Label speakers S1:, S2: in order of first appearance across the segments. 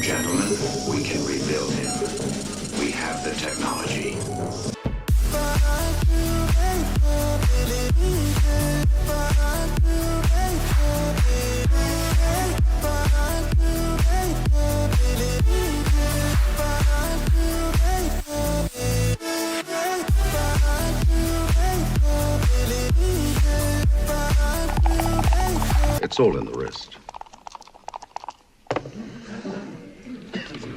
S1: Gentlemen, we can rebuild him. We have the technology.
S2: It's all in the wrist.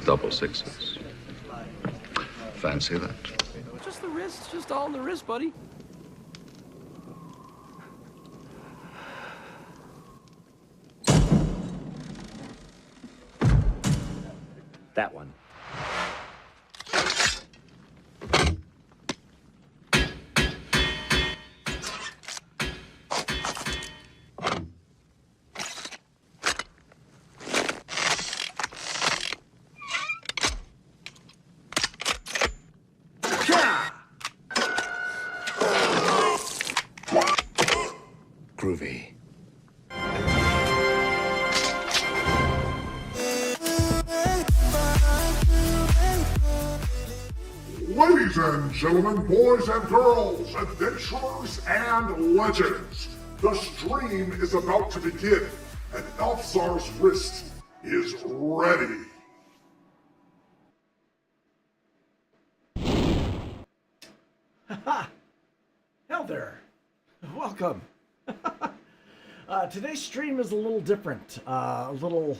S2: Double sixes. Fancy that?
S3: Just the wrist, just all in the wrist, buddy.
S4: That one.
S2: Groovy.
S5: Ladies and gentlemen, boys and girls, adventurers and legends, the stream is about to begin, and ELFSAR's wrist is ready.
S6: Haha! Hell there! Welcome! Today's stream is a little different, a little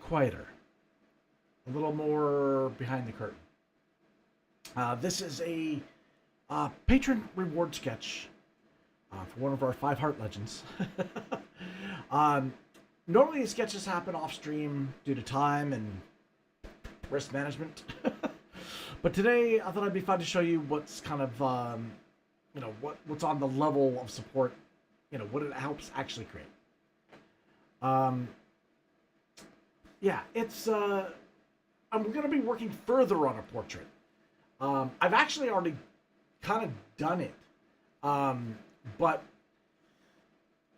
S6: quieter, a little more behind the curtain. This is a patron reward sketch for one of our 5 heart legends. Normally the sketches happen off stream due to time and risk management. But today I thought it'd be fun to show you what's kind of, what's on the level of support, what it helps actually create. Yeah, it's, I'm going to be working further on a portrait. I've actually already kind of done it, but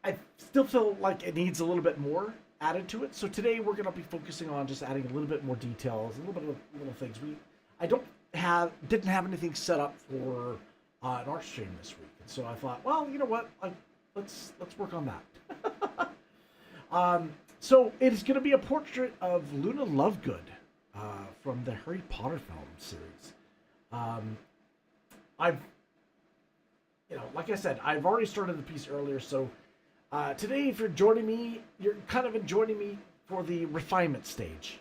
S6: I still feel like it needs a little bit more added to it. So today we're going to be focusing on just adding a little bit more details, a little bit of little things. I didn't have anything set up for an art stream this week, and so I thought, well, you know what, let's work on that. So it is going to be a portrait of Luna Lovegood from the Harry Potter film series. Like I said, I've already started the piece earlier, so today, if you're joining me, you're kind of joining me for the refinement stage.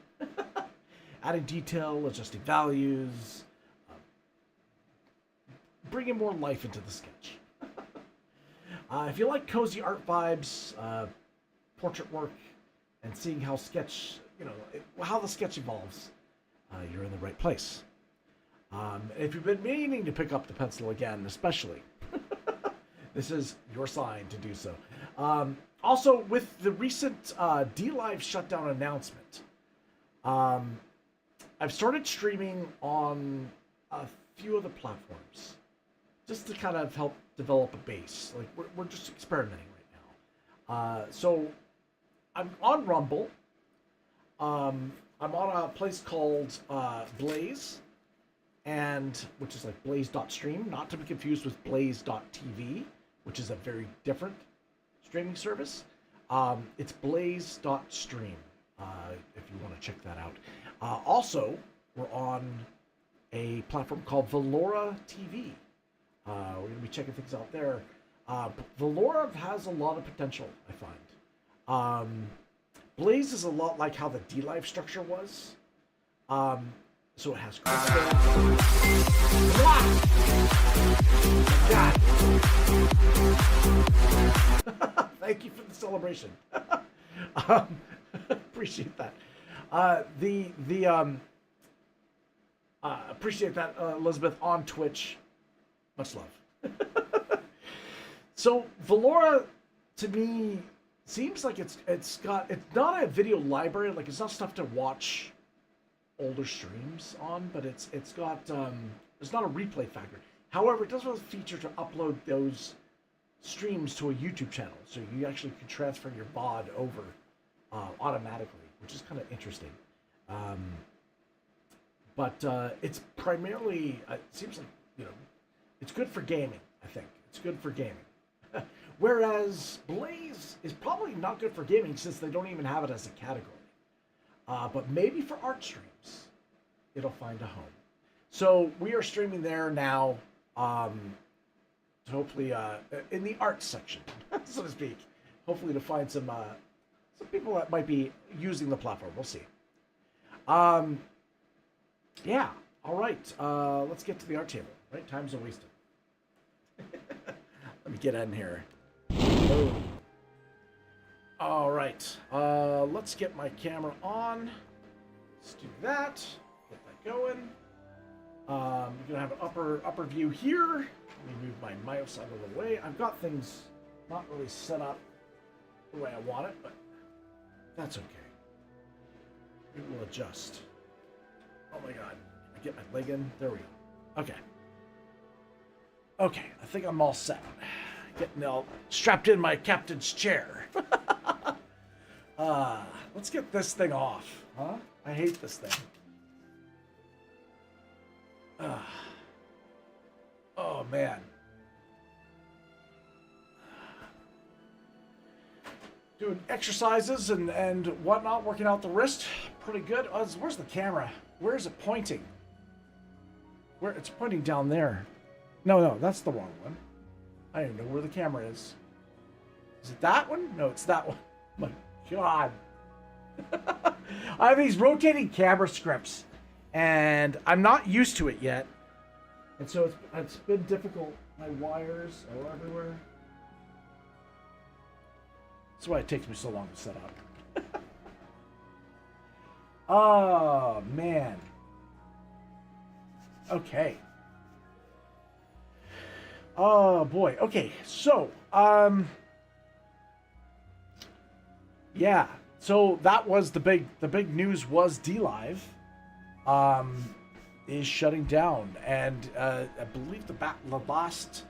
S6: Adding detail, adjusting values, bringing more life into the sketch. If you like cozy art vibes, portrait work, and seeing how how the sketch evolves, you're in the right place. If you've been meaning to pick up the pencil again, especially, this is your sign to do so. Also, with the recent DLive shutdown announcement, I've started streaming on a few of the platforms, just to kind of help develop a base. Like, we're just experimenting right now. So, I'm on Rumble. I'm on a place called Blaze, which is like blaze.stream, not to be confused with blaze.tv, which is a very different streaming service. It's blaze.stream, if you want to check that out. Also, we're on a platform called Valora TV. We're going to be checking things out there. Valora has a lot of potential, I find. Blaze is a lot like how the DLive structure was. So it has crystal. Thank you for the celebration. Appreciate that. Appreciate that, Elizabeth, on Twitch. Much love. So Valora, to me, seems like it's not a video library, like it's not stuff to watch older streams on, but it's got there's not a replay factor. However, it does have a feature to upload those streams to a YouTube channel, so you actually can transfer your VOD over automatically, which is kind of interesting. But it's primarily, it seems like, it's good for gaming, I think. It's good for gaming. Whereas Blaze is probably not good for gaming since they don't even have it as a category. But maybe for art streams, it'll find a home. So we are streaming there now, hopefully in the art section, so to speak. Hopefully to find some people that might be using the platform. We'll see. Yeah. All right. Let's get to the art table. Right? Time's a wasted. Let me get in here. Oh. All right. Let's get my camera on. Let's do that. Get that going. You're gonna have an upper view here. Let me move my mouse out of the way. I've got things not really set up the way I want it, but that's okay. It will adjust. Oh my god. I get my leg in. There we go. Okay. Okay, I think I'm all set. Getting all strapped in my captain's chair. Let's get this thing off, huh? I hate this thing. Oh man. Doing exercises and whatnot, working out the wrist. Pretty good. Where's the camera? Where is it pointing? Where it's pointing down there. No, that's the wrong one. I don't even know where the camera is. Is it that one? No, it's that one. Oh my god. I have these rotating camera scripts, and I'm not used to it yet. And so it's been difficult. My wires are everywhere. That's why it takes me so long to set up. Oh, man. Okay. Oh, boy. Okay, so, yeah. So that was the big news was DLive is shutting down. And I believe the last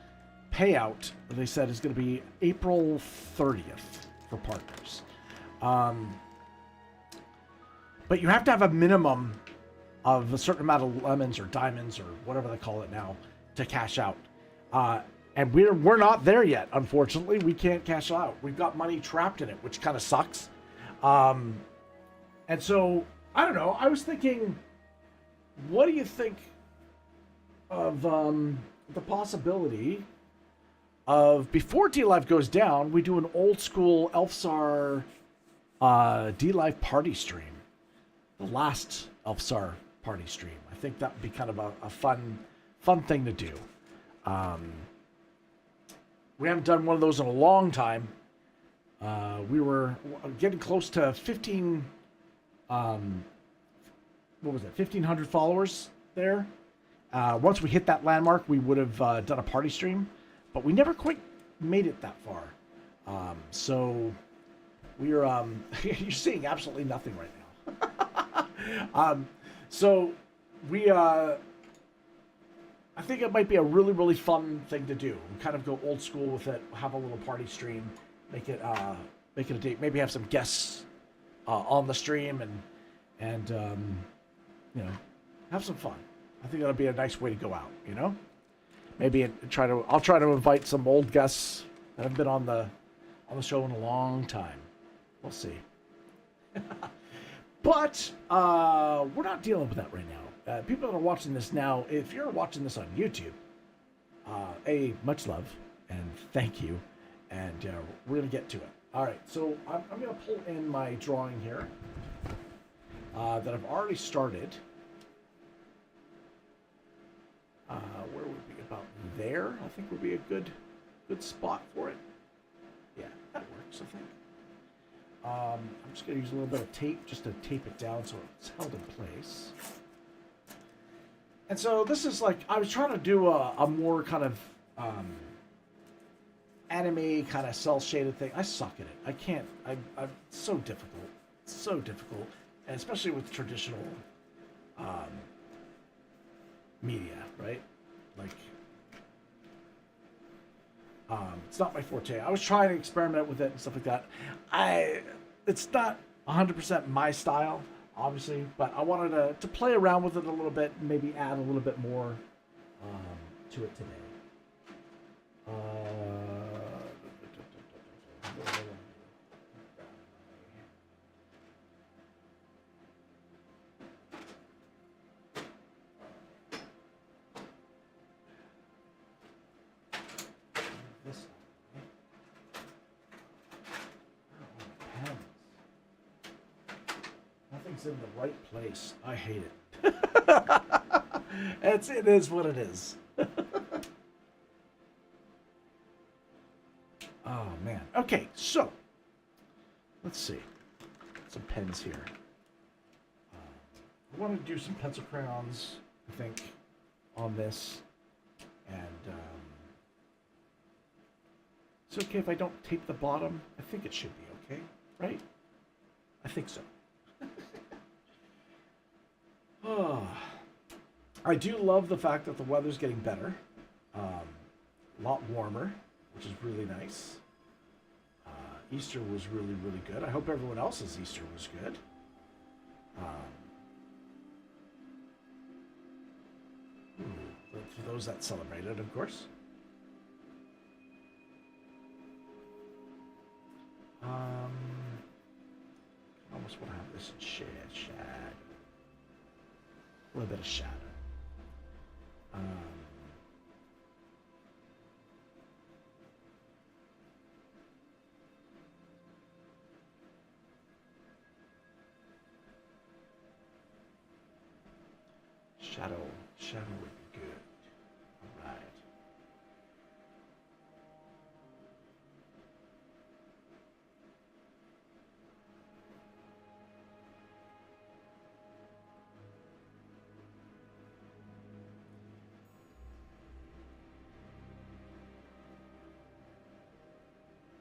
S6: payout, they said, is going to be April 30th for partners. But you have to have a minimum of a certain amount of lemons or diamonds or whatever they call it now to cash out. And we're not there yet, unfortunately. We can't cash out. We've got money trapped in it, which kind of sucks. And so, I don't know. I was thinking, what do you think of the possibility of, before DLive goes down, we do an old school ELFSAR DLive party stream? The last ELFSAR party stream. I think that would be kind of a fun thing to do. We haven't done one of those in a long time. We were getting close to 15, what was it, 1,500 followers there. Once we hit that landmark, we would have done a party stream, but we never quite made it that far. So we're, you're seeing absolutely nothing right now. So we, I think it might be a really, really fun thing to do. Kind of go old school with it, have a little party stream, make it a date, maybe have some guests on the stream and you know, have some fun. I think that'll be a nice way to go out, you know? Maybe I'll try to invite some old guests that have been on the show in a long time. We'll see. But we're not dealing with that right now. People that are watching this now, if you're watching this on YouTube, much love and thank you, and we're gonna get to it. All right, so I'm gonna pull in my drawing here that I've already started. Where would be about there? I think would be a good spot for it. Yeah, that works, I think. I'm just going to use a little bit of tape just to tape it down so it's held in place. And so this is like, I was trying to do a more kind of anime kind of cell shaded thing. I suck at it. I can't. I'm so difficult. It's so difficult, and especially with traditional media, right? Like, it's not my forte. I was trying to experiment with it and stuff like that. It's not 100% my style, obviously, but I wanted to play around with it a little bit and maybe add a little bit more to it today. This Nothing's in the right place. I hate it. It is what it is. Oh, man. Okay, so let's see. Some pens here. I want to do some pencil crayons, I think, on this. And it's okay if I don't tape the bottom. I think it should be okay, right? I think so. Oh, I do love the fact that the weather's getting better. A lot warmer, which is really nice. Easter was really, really good. I hope everyone else's Easter was good. For those that celebrated, of course. Almost want to have this in shadow. A little bit of shadow. Shadow would be good. All right.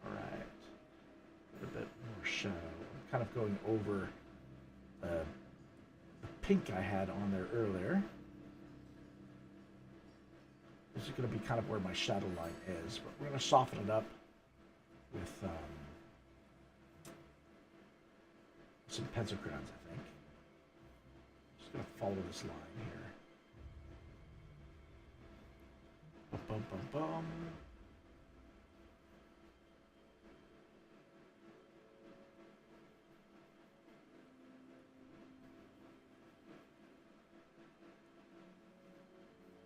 S6: All right. A little bit more shadow. I'm kind of going over the pink I had on there earlier. This is going to be kind of where my shadow line is, but we're going to soften it up with some pencil crayons, I think. Just going to follow this line here. Bum, bum, bum, bum.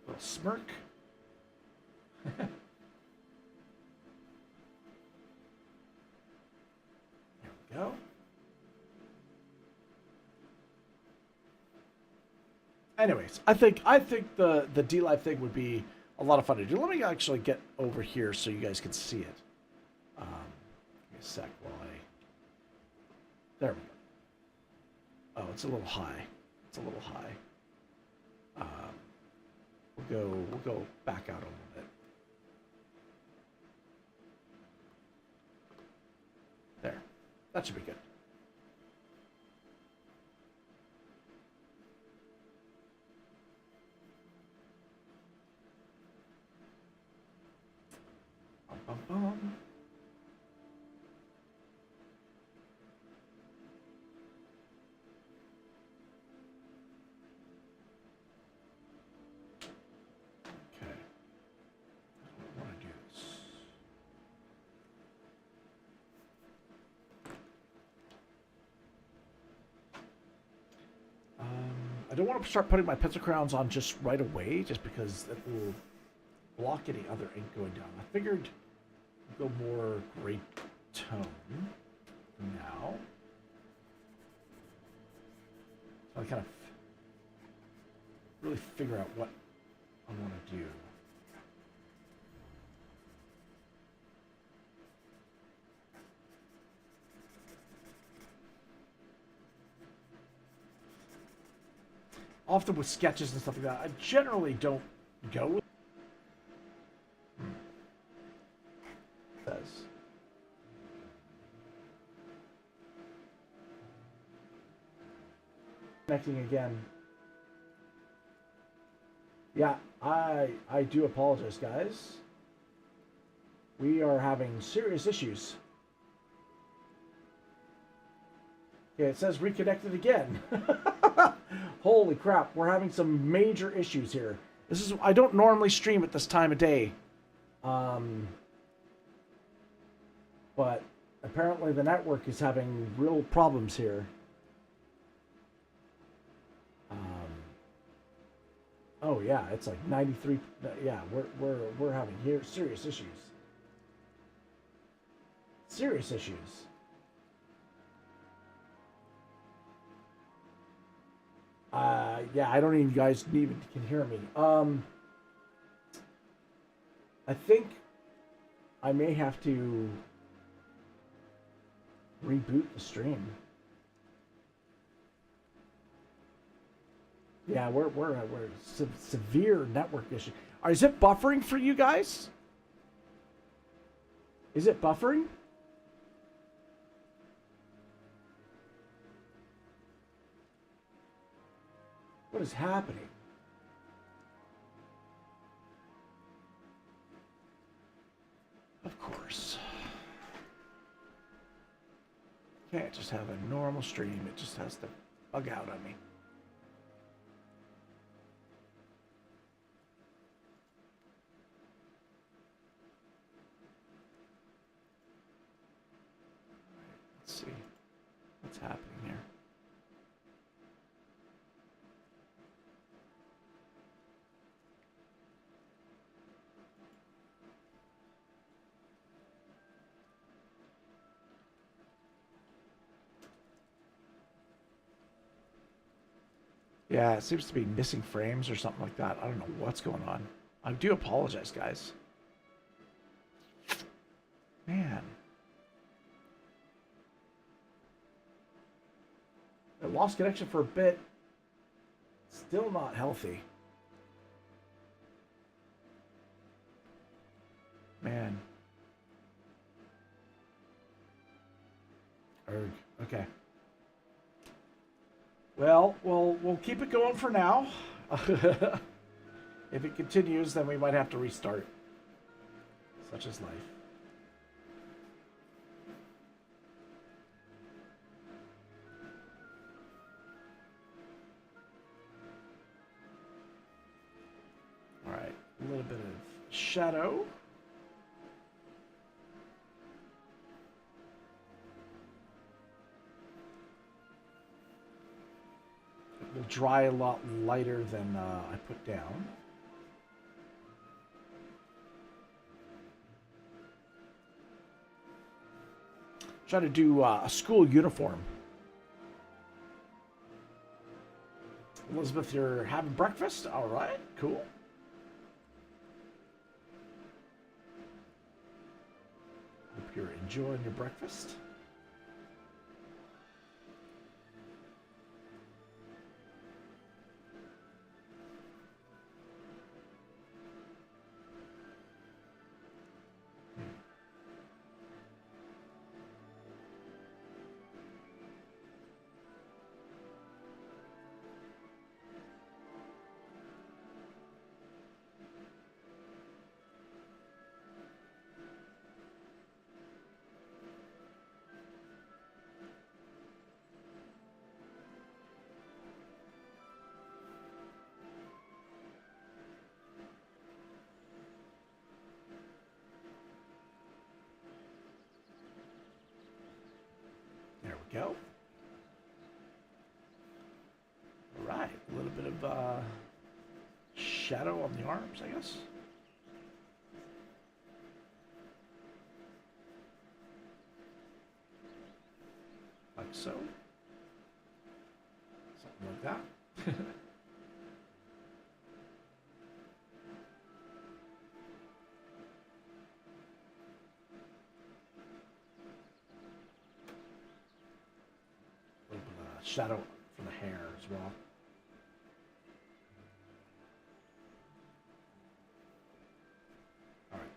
S6: Little smirk. There we go. Anyways, I think the DLive thing would be a lot of fun to do. Let me actually get over here so you guys can see it. Give me a sec while I. There we go. Oh, it's a little high. It's a little high. We'll go back out a little bit. There. That should be good. Bum, bum, bum. Okay. I want to do this. I don't want to start putting my pencil crayons on just right away, just because it will block any other ink going down. I figured I'd go more gray tone now. So I kind of really figure out what I want to do. Often with sketches and stuff like that, I generally don't go with says. Connecting again. Yeah, I do apologize, guys. We are having serious issues. Okay, it says reconnected again. Holy crap, we're having some major issues here. I don't normally stream at this time of day. But apparently the network is having real problems here. Oh yeah, it's like 93. Yeah, we're having here serious issues. Serious issues. Yeah, I don't even guys even can hear me. I think I may have to reboot the stream. Yeah, we're severe network issue. Is it buffering for you guys? Is it buffering? What is happening? Of course. Can't just have a normal stream. It just has to bug out on me. Let's see what's happening here. Yeah, it seems to be missing frames or something like that. I don't know what's going on. I do apologize, guys. Man. I lost connection for a bit. Still not healthy. Man. Erg. Okay. Well, we'll keep it going for now. If it continues, then we might have to restart. Such is life. All right, a little bit of shadow. Will dry a lot lighter than I put down. Try to do a school uniform. Elizabeth, you're having breakfast? All right, cool. Hope you're enjoying your breakfast. Go. All right, a little bit of shadow on the arms, I guess. Like so. Something like that. Shadow for the hair as well. All right.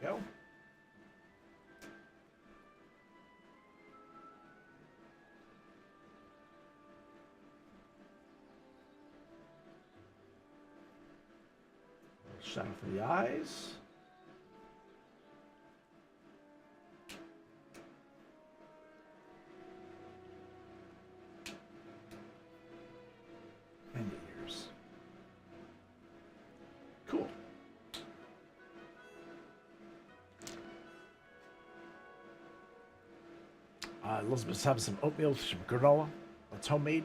S6: Go. Shadow for the eyes. And the ears. Cool. Elizabeth's having some oatmeal, some granola. That's homemade.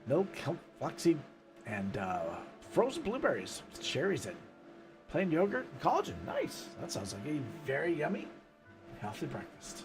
S6: Milk, hemp, flaxseed, and frozen blueberries with cherries in. Plain yogurt and collagen. Nice. That sounds like a very yummy and healthy breakfast.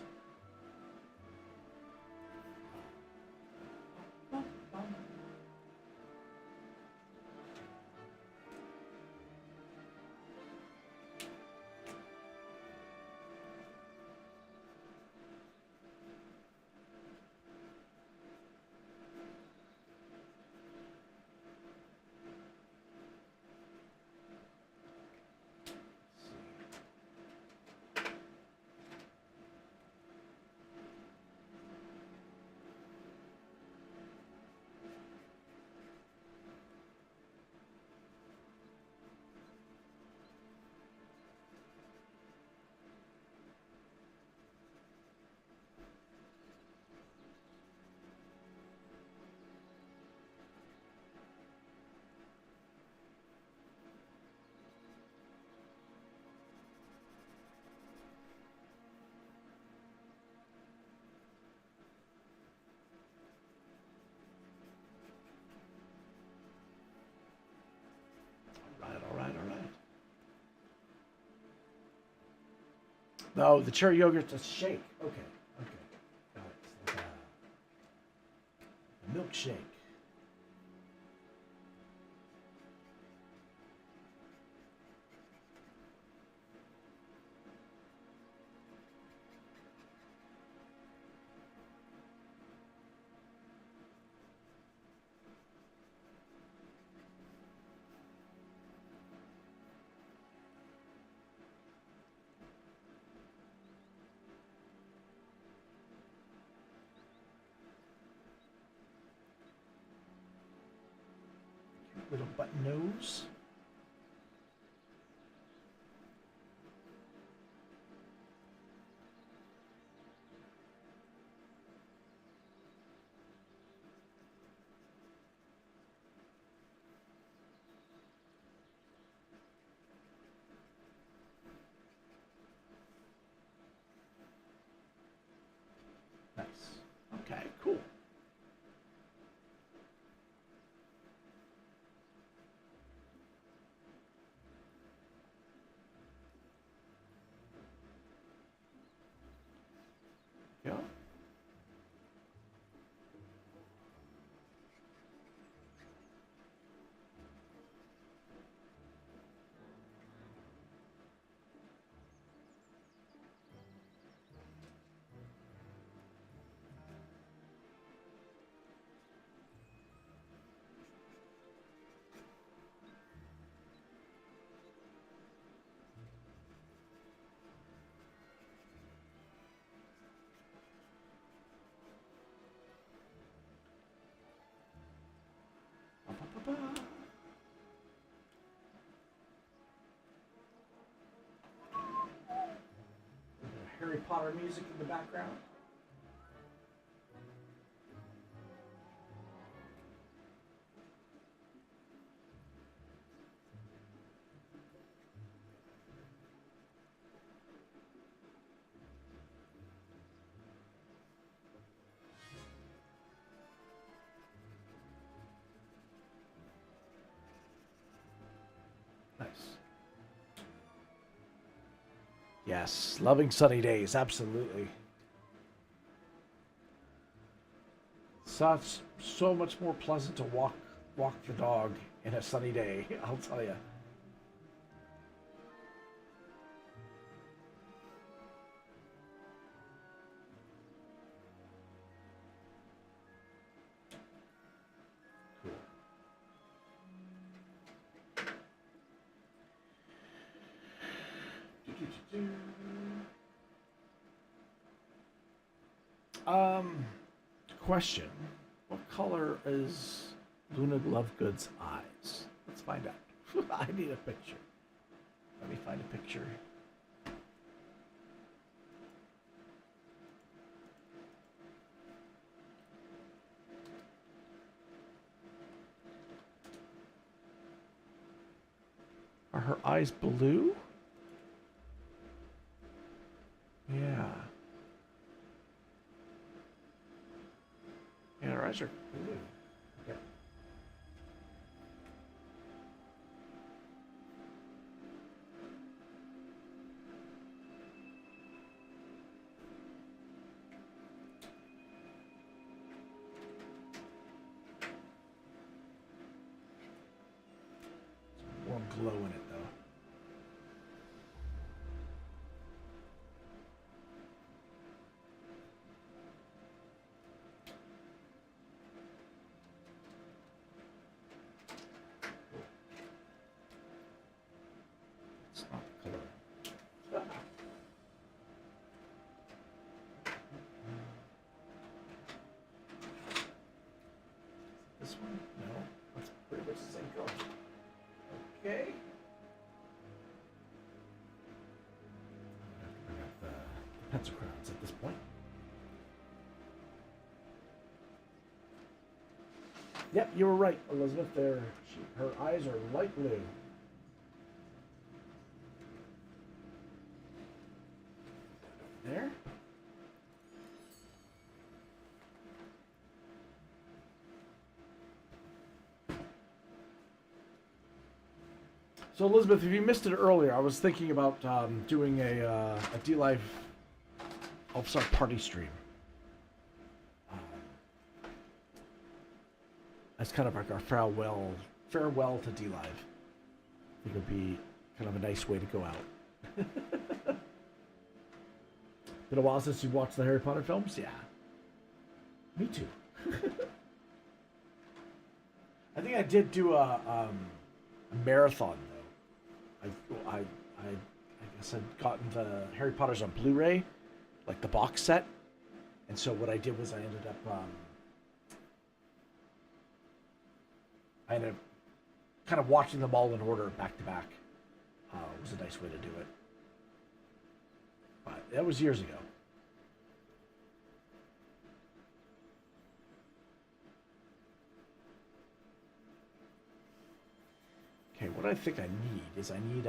S6: All right. No, the cherry yogurt's a shake. Okay. Got it. It's like a milkshake. Little button nose. Nice. Okay, cool. Yeah. Harry Potter music in the background. Nice. Yes, loving sunny days, absolutely. So much more pleasant to walk the dog in a sunny day, I'll tell you. Question. What color is Luna Lovegood's eyes? Let's find out. I need a picture. Let me find a picture. Are her eyes blue? Yeah. Yeah, her eyes are blue. Okay. Some warm glow in it, though. It's not the color. This one? No. That's pretty much the same color. Okay. I'm gonna have to bring up the pencil crowns at this point. Yep, you were right, Elizabeth. Her eyes are light blue. There. So Elizabeth, if you missed it earlier, I was thinking about doing a DLive ELFSAR party stream. As kind of like our farewell to DLive. I think it would be kind of a nice way to go out. Been a while since you watched the Harry Potter films? Yeah. Me too. I think I did do a marathon though. I guess I'd gotten the Harry Potters on Blu-ray, like the box set, and so what I did was I ended up kind of watching them all in order, back to back. Was a nice way to do it. But that was years ago. Okay, what I think I need is I need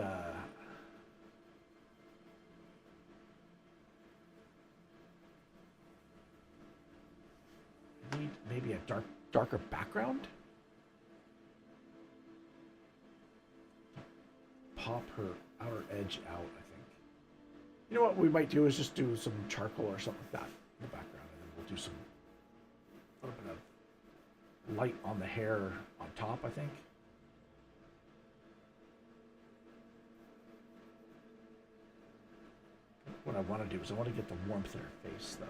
S6: maybe a darker background. Pop her outer edge out, I think. You know what we might do is just do some charcoal or something like that in the background, and then we'll do some a little bit of light on the hair on top, I think. What I want to do is I want to get the warmth in her face, though.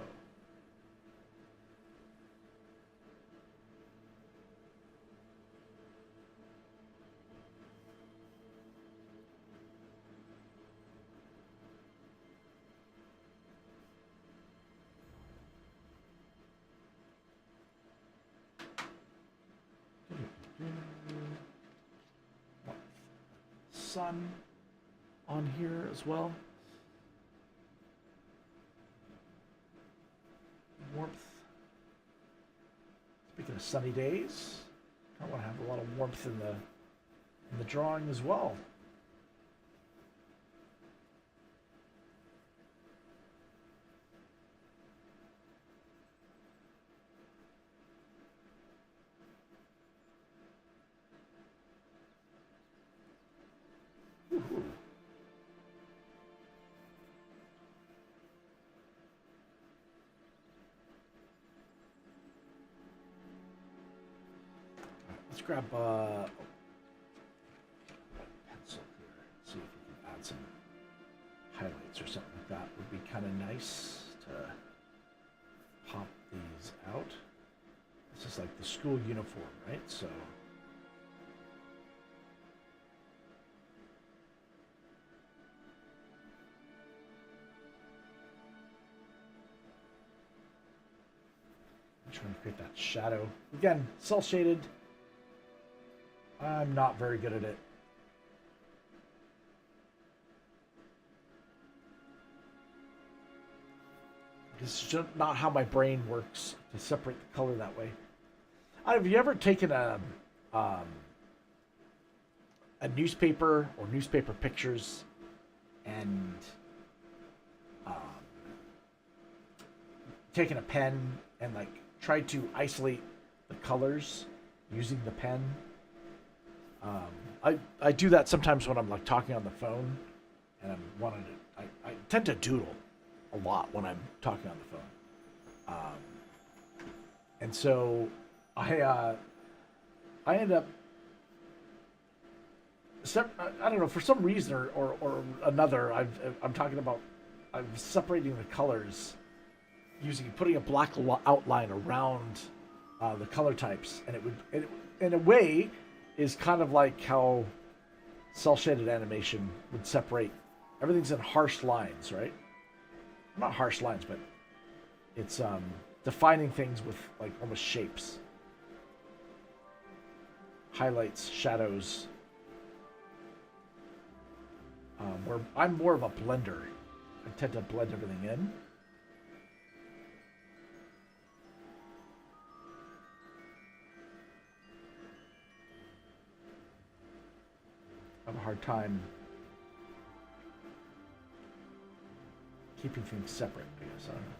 S6: Sun on here as well. Warmth. Speaking of sunny days, I want to have a lot of warmth in the drawing as well. Woo-hoo. Let's grab pencil here. See if we can add some highlights or something like that. Would be kind of nice to pop these out. This is like the school uniform, right? So I'm trying to create that shadow. Again, cel shaded. I'm not very good at it. This is just not how my brain works to separate the color that way. Have you ever taken a newspaper or newspaper pictures and taken a pen and like tried to isolate the colors using the pen? I do that sometimes when I'm like talking on the phone and I tend to doodle a lot when I'm talking on the phone. And so I end up, I don't know, for some reason or another, I'm talking about, I'm separating the colors putting a black outline around the color types. And it in a way, is kind of like how cel-shaded animation would separate. Everything's in harsh lines, right? Not harsh lines, but it's defining things with like almost shapes. Highlights, shadows. Where I'm more of a blender. I tend to blend everything in. I have a hard time keeping things separate, I guess. I don't know.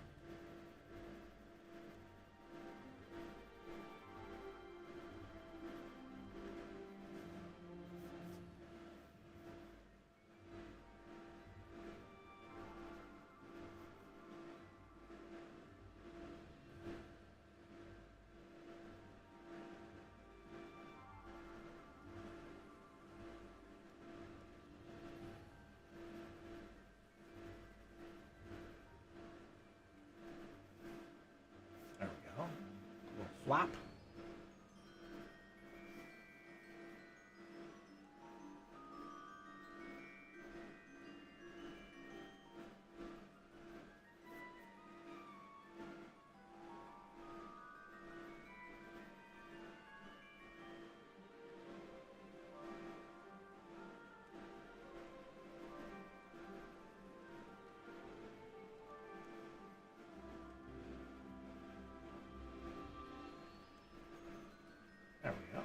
S6: Flap. There we go.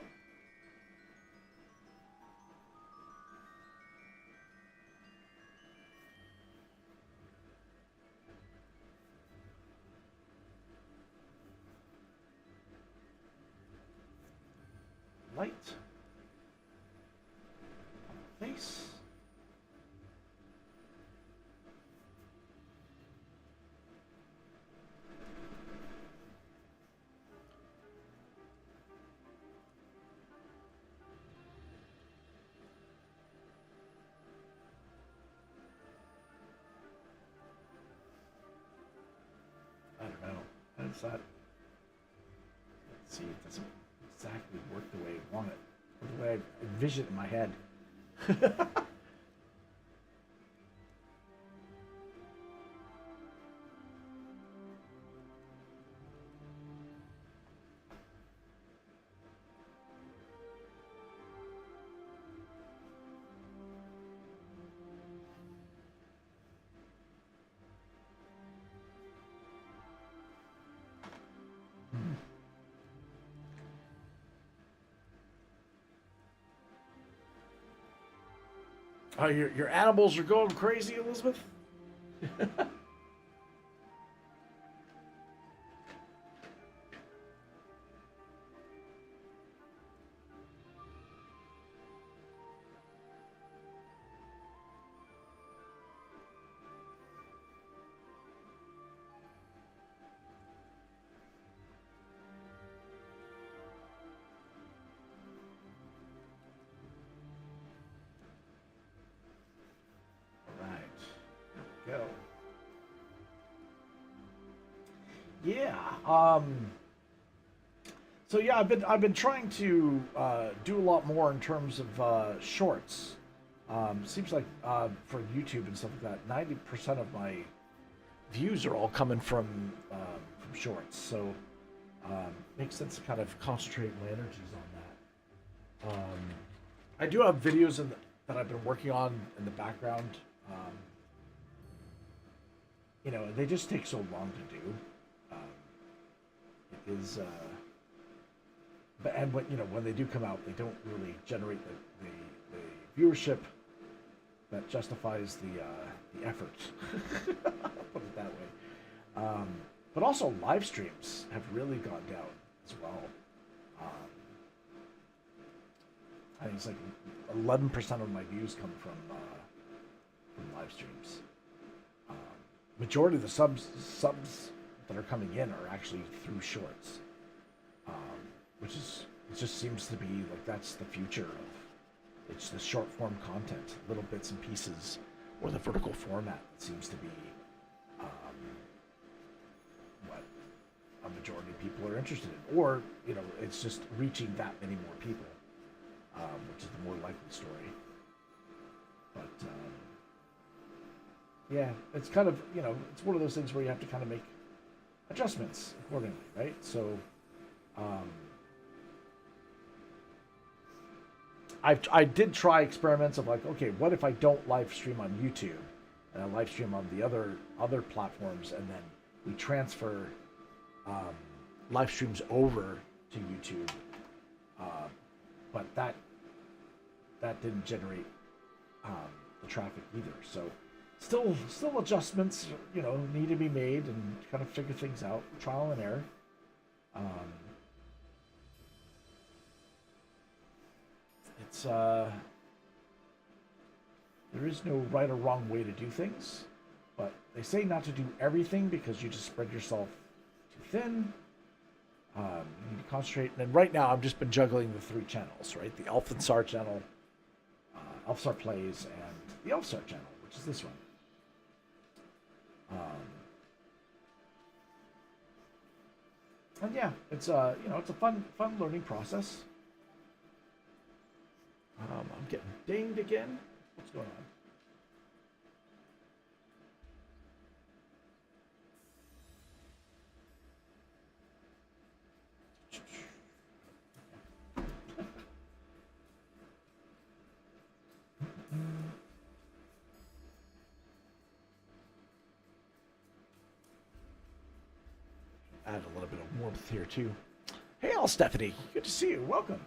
S6: Light. Face. I don't know. How does that? Let's see, it doesn't exactly work the way I want it, or the way I envision it in my head. Oh, your animals are going crazy, Elizabeth? Go. Yeah. So yeah, I've been trying to do a lot more in terms of shorts. Seems like for YouTube and stuff like that, 90% of my views are all coming from shorts. So makes sense to kind of concentrate my energies on I do have videos that I've been working on in the background. They just take so long to do. It is, when they do come out, they don't really generate the viewership that justifies the effort. Put it that way. But also live streams have really gone down as well. I think it's like 11% of my views come from live streams. Majority of the subs that are coming in are actually through shorts, it just seems to be like that's the future of it's the short form content, little bits and pieces, or the vertical format that seems to be what a majority of people are interested in, or it's just reaching that many more people, which is the more likely story. But yeah, it's kind of it's one of those things where you have to kind of make adjustments accordingly, right? So I did try experiments of like, okay, what if I don't live stream on YouTube and I live stream on the other platforms, and then we transfer live streams over to YouTube, but that didn't generate the traffic either. So still adjustments need to be made and kind of figure things out, trial and error. It's there is no right or wrong way to do things, but they say not to do everything because you just spread yourself too thin. You need to concentrate. And right now I've just been juggling the 3 channels, right? The ELFSAR channel, ELFSAR Plays, and the ELFSAR channel, which is this one. And yeah, it's it's a fun learning process. I'm getting dinged again. What's going on? Add a little bit of warmth here too. Hey, all Stephanie, good to see you. Welcome.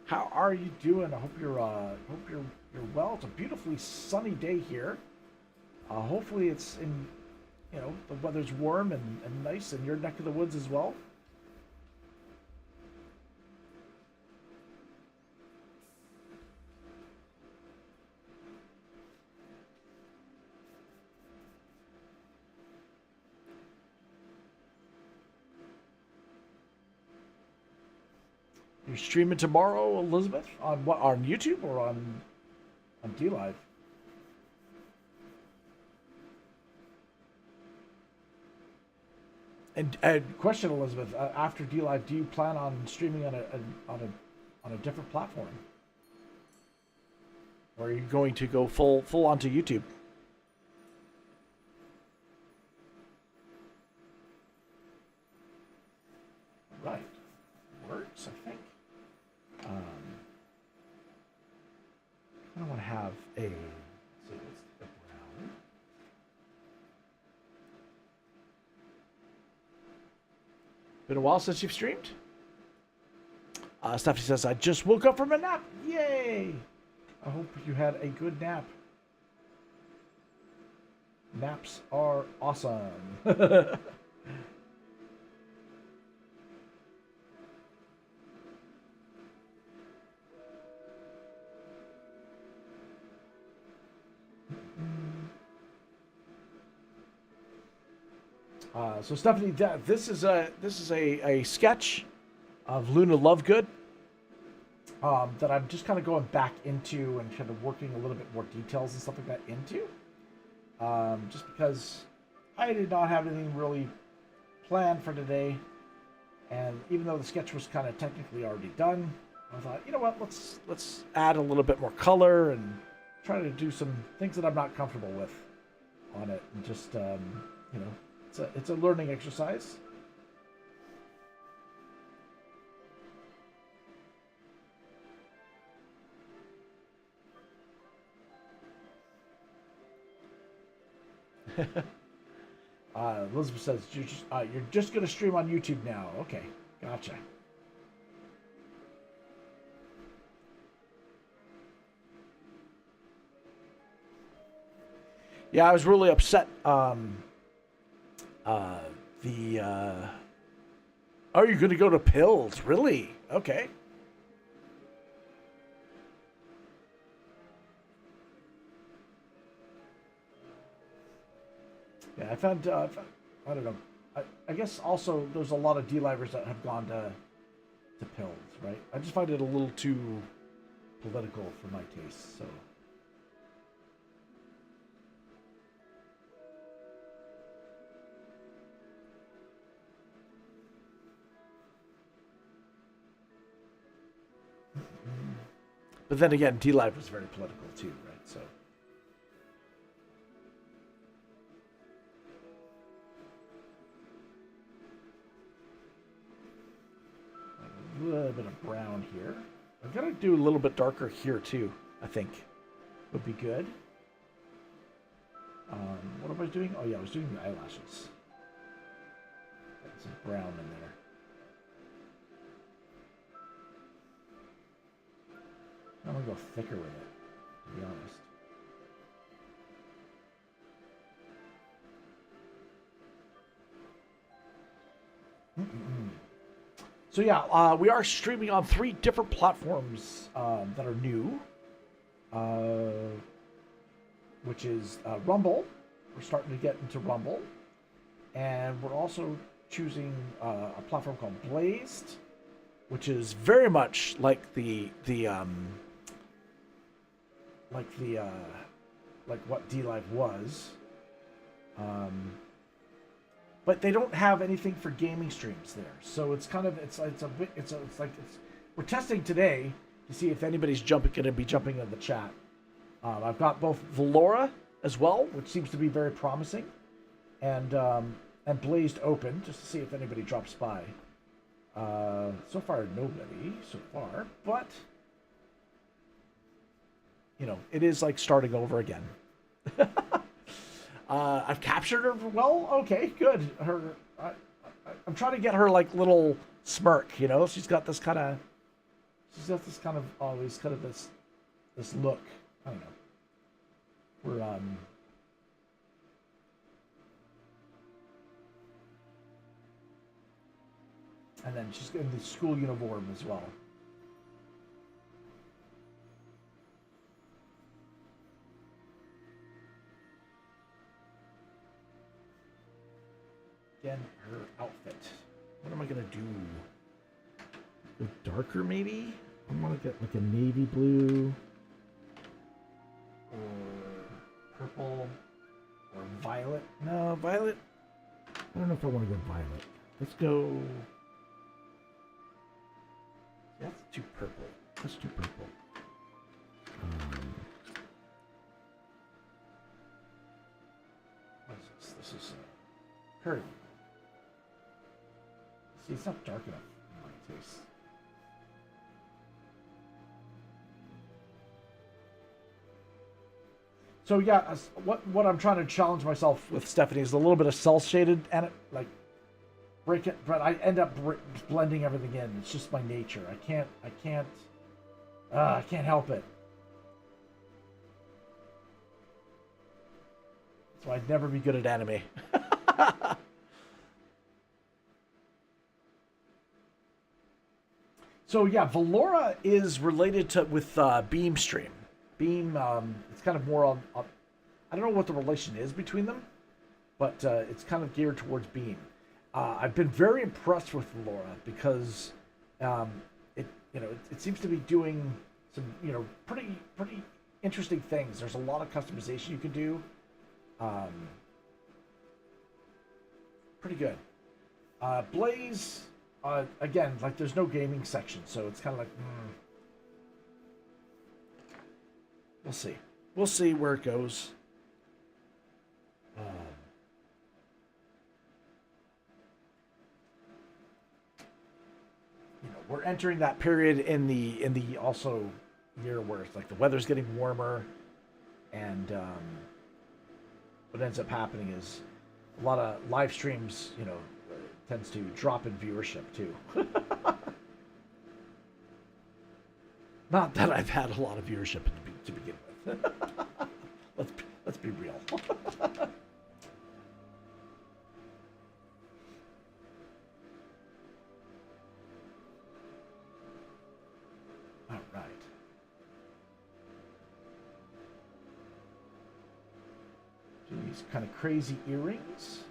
S6: How are you doing? I hope you're well. It's a beautifully sunny day here. Hopefully it's in the weather's warm and nice in your neck of the woods as well. You're streaming tomorrow, Elizabeth? On what? On YouTube or on DLive? And question, Elizabeth, after DLive, do you plan on streaming on a different platform, or are you going to go full onto YouTube? Right, works, I think. I want to have a. Let's see, let's flip around. Been a while since you've streamed? Stephanie says, I just woke up from a nap. Yay! I hope you had a good nap. Naps are awesome. So Stephanie, this is a sketch of Luna Lovegood that I'm just kind of going back into and kind of working a little bit more details and stuff like that into. Just because I did not have anything really planned for today, and even though the sketch was kind of technically already done, I thought, you know what, let's add a little bit more color and try to do some things that I'm not comfortable with on it, and just you know, it's a learning exercise. Elizabeth says you're just going to stream on YouTube now. Okay, gotcha. Yeah, I was really upset. Are you going to go to pills? Really? Okay. Yeah, I found, I don't know. I guess also there's a lot of DLivers that have gone to pills, right? I just find it a little too political for my taste, so. But then again, DLive was very political too, right? So. A little bit of brown here. I'm gonna do a little bit darker here too. I think would be good. What am I doing? Oh yeah, I was doing the eyelashes. Got some brown in there. I'm gonna go thicker with it, to be honest. So yeah, we are streaming on 3 different platforms that are new, which is Rumble. We're starting to get into Rumble, and we're also choosing a platform called Blazed, which is very much like like what DLive was, but they don't have anything for gaming streams there. So it's kind of we're testing today to see if anybody's going to be jumping in the chat. I've got both Valora as well, which seems to be very promising, and Blazed open just to see if anybody drops by. So far, nobody so far, but you know, it is like starting over again. I've captured her well. Okay, good. I'm trying to get her like little smirk. You know, she's got this kind of always kind of this look. I don't know. We're and then she's in the school uniform as well. Again, her outfit. What am I gonna do? Go darker, maybe? I want to get like a navy blue, or purple, or violet. No, violet. I don't know if I want to go violet. Let's go. That's too purple. Let's do purple. What is this? This is her. See, it's not dark enough in my taste. So yeah, what I'm trying to challenge myself with, Stephanie, is a little bit of cell shaded and it, like break it, but I end up blending everything in. It's just my nature. I can't help it. So I'd never be good at anime. So yeah, Valora is related with Beamstream. Beam, it's kind of more on, I don't know what the relation is between them, but it's kind of geared towards Beam. I've been very impressed with Valora because it seems to be doing some pretty interesting things. There's a lot of customization you can do. Pretty good. Blaze, again, like there's no gaming section, so it's kind of like, we'll see. We'll see where it goes. You know, we're entering that period in the also year where it's like the weather's getting warmer, and what ends up happening is a lot of live streams, you know, tends to drop in viewership too. Not that I've had a lot of viewership to begin with. let's be real. All right. Do these kind of crazy earrings.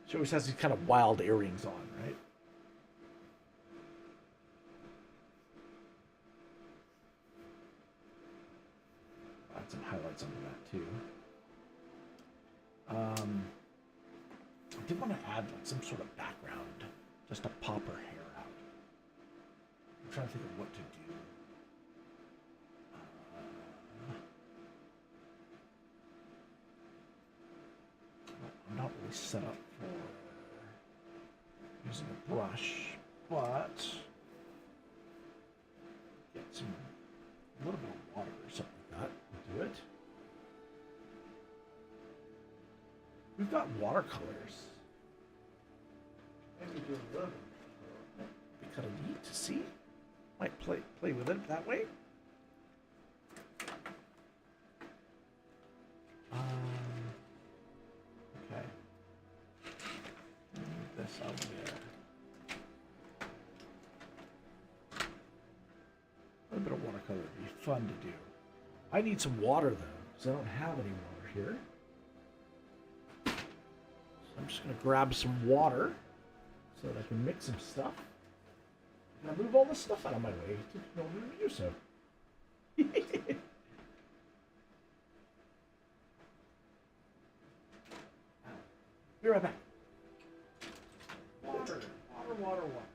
S6: She always has these kind of wild earrings on, right? Add some highlights under that too. I did want to add like some sort of background, just to pop her hair out. I'm trying to think of what to do. I'm not really set up for using a brush, but get a little bit of water or something like that and do it. We've got watercolors. Maybe do a little bit. Be kind of neat to see. Might play with it that way. Okay. Move this out there. A little bit of watercolor would be fun to do. I need some water though, because I don't have any water here. So I'm just going to grab some water so that I can mix some stuff. And I move all this stuff out of my way in order to do so. Be right back. Water, water, water, water.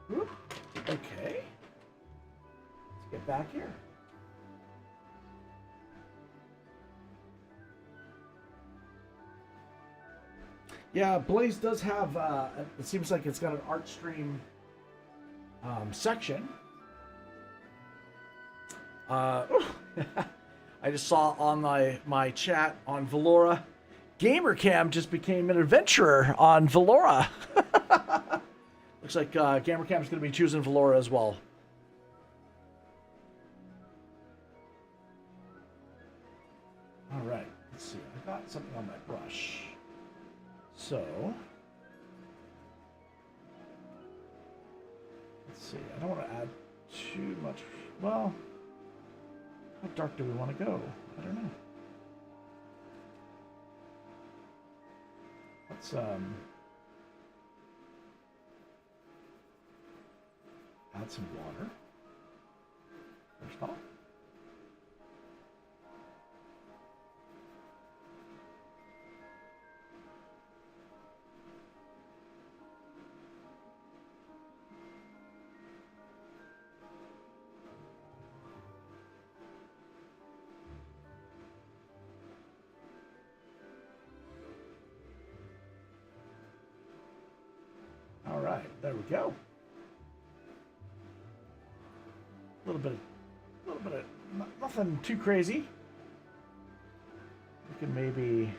S6: Whoop. Okay. Let's get back here. Yeah, Blaze does have, it seems like it's got an art stream section. I just saw on my chat on Valora, GamerCam just became an adventurer on Valora. Looks like GamerCam is going to be choosing Valora as well. All right, let's see. I got something on my brush. So, let's see. I don't want to add too much. Well, how dark do we want to go? I don't know. Let's add some water. First off. All right, there we go. A little bit of, nothing too crazy. We can maybe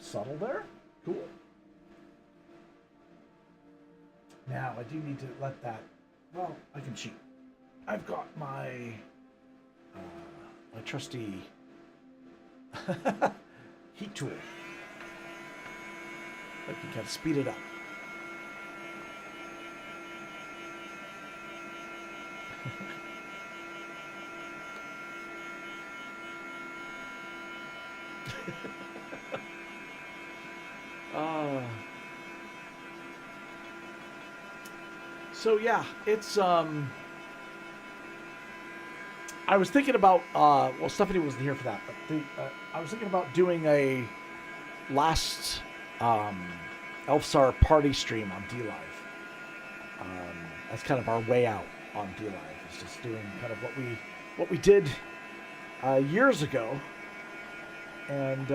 S6: subtle there. Cool. Now, I do need to let that... Well, I can cheat. I've got my... my trusty... heat tool. I can kind of speed it up. So yeah, it's I was thinking about well, Stephanie wasn't here for that, but I was thinking about doing a last ELFSAR party stream on DLive. That's kind of our way out on DLive. It's just doing kind of what we did years ago, and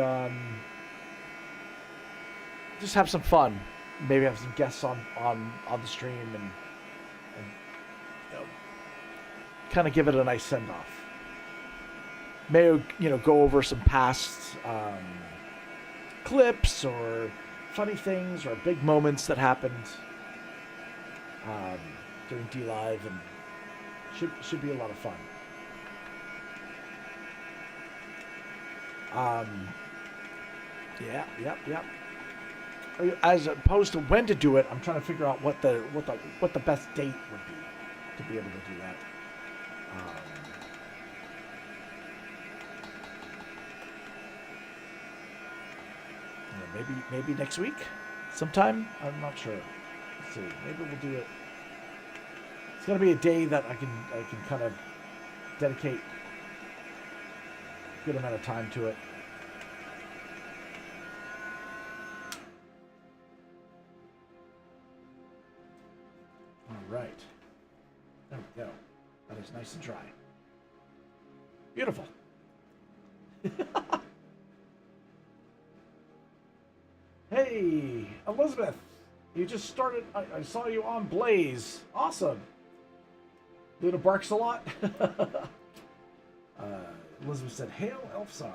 S6: just have some fun. Maybe have some guests on the stream and you know, kind of give it a nice send off. Maybe go over some past clips or funny things or big moments that happened during DLive, and should be a lot of fun. Yeah. As opposed to when to do it, I'm trying to figure out what the best date would be to be able to do that. Maybe next week, sometime. I'm not sure. Let's see. Maybe we'll do it. It's gonna be a day that I can kind of dedicate a good amount of time to it. All right. There we go. That is nice and dry. Beautiful. Hey, Elizabeth. You just started. I saw you on Blaze. Awesome. Luna barks a lot. Elizabeth said, "Hail, ELFSAR."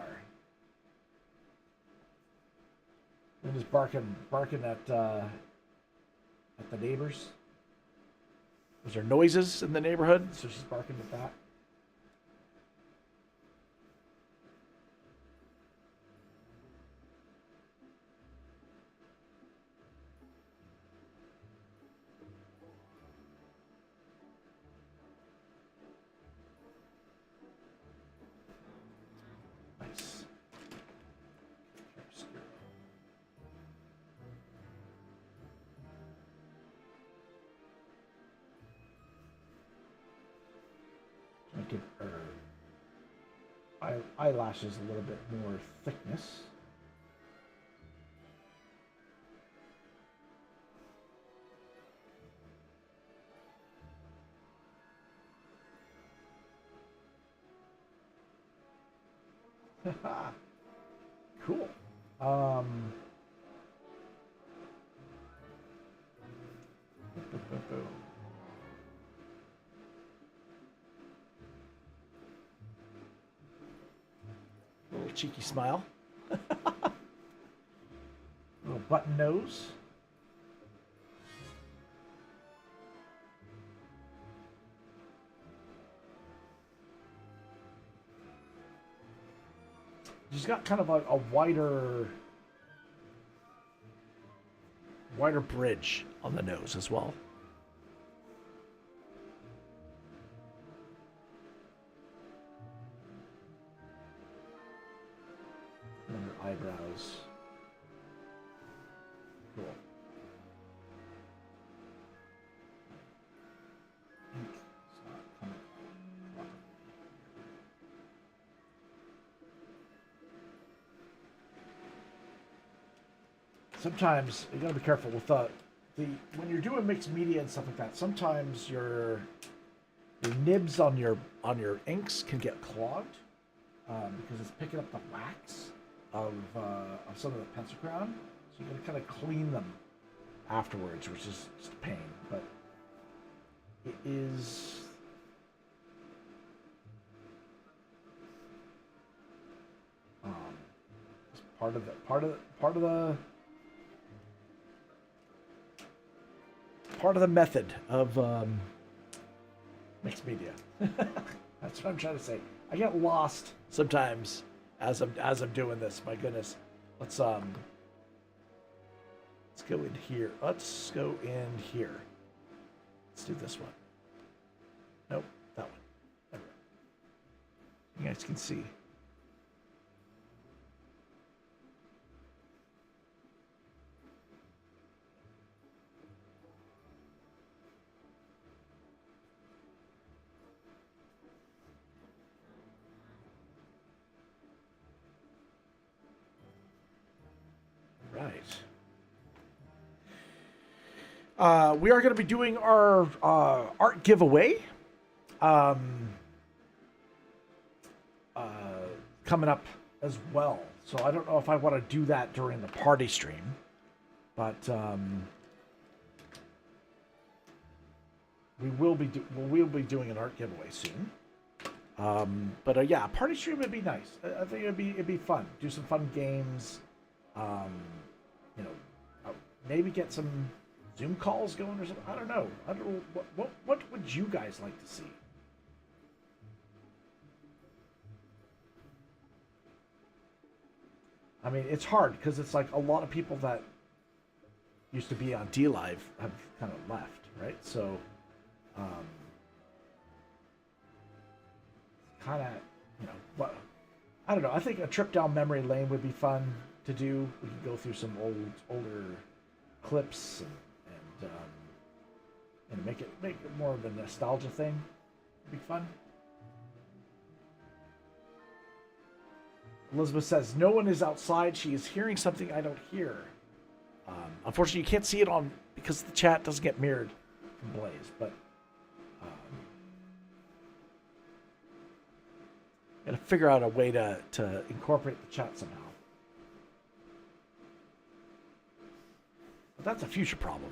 S6: Luna's barking at the neighbors. Was there noises in the neighborhood? So she's barking at that. Nice. Give her eyelashes a little bit more thickness. Cool. Little cheeky smile. Little button nose. She's got kind of a wider bridge on the nose as well. And her eyebrows. Cool. Sometimes you gotta be careful with the when you're doing mixed media and stuff like that. Sometimes your nibs on your inks can get clogged because it's picking up the wax of some of the pencil crown. So you gotta kind of clean them afterwards, which is just a pain. But it is. Part of the method of mixed media. That's what I'm trying to say. I get lost sometimes as I'm doing this. My goodness. Let's go in here. Let's go in here. Let's do this one. Nope, that one. There we go. You guys can see. We are going to be doing our art giveaway coming up as well. So I don't know if I want to do that during the party stream, but we'll be doing an art giveaway soon. But yeah, party stream would be nice. I think it'd be fun. Do some fun games. You know, maybe get some Zoom calls going or something. I don't know. What would you guys like to see? I mean, it's hard because it's like a lot of people that used to be on DLive have kind of left, right? So, kind of, you know, what I don't know. I think a trip down memory lane would be fun to do. We could go through some older clips and make it more of a nostalgia thing. It'd be fun. Elizabeth says, no one is outside. She is hearing something I don't hear. Unfortunately, you can't see it on because the chat doesn't get mirrored from Blaze. But gotta figure out a way to incorporate the chat somehow. But that's a future problem.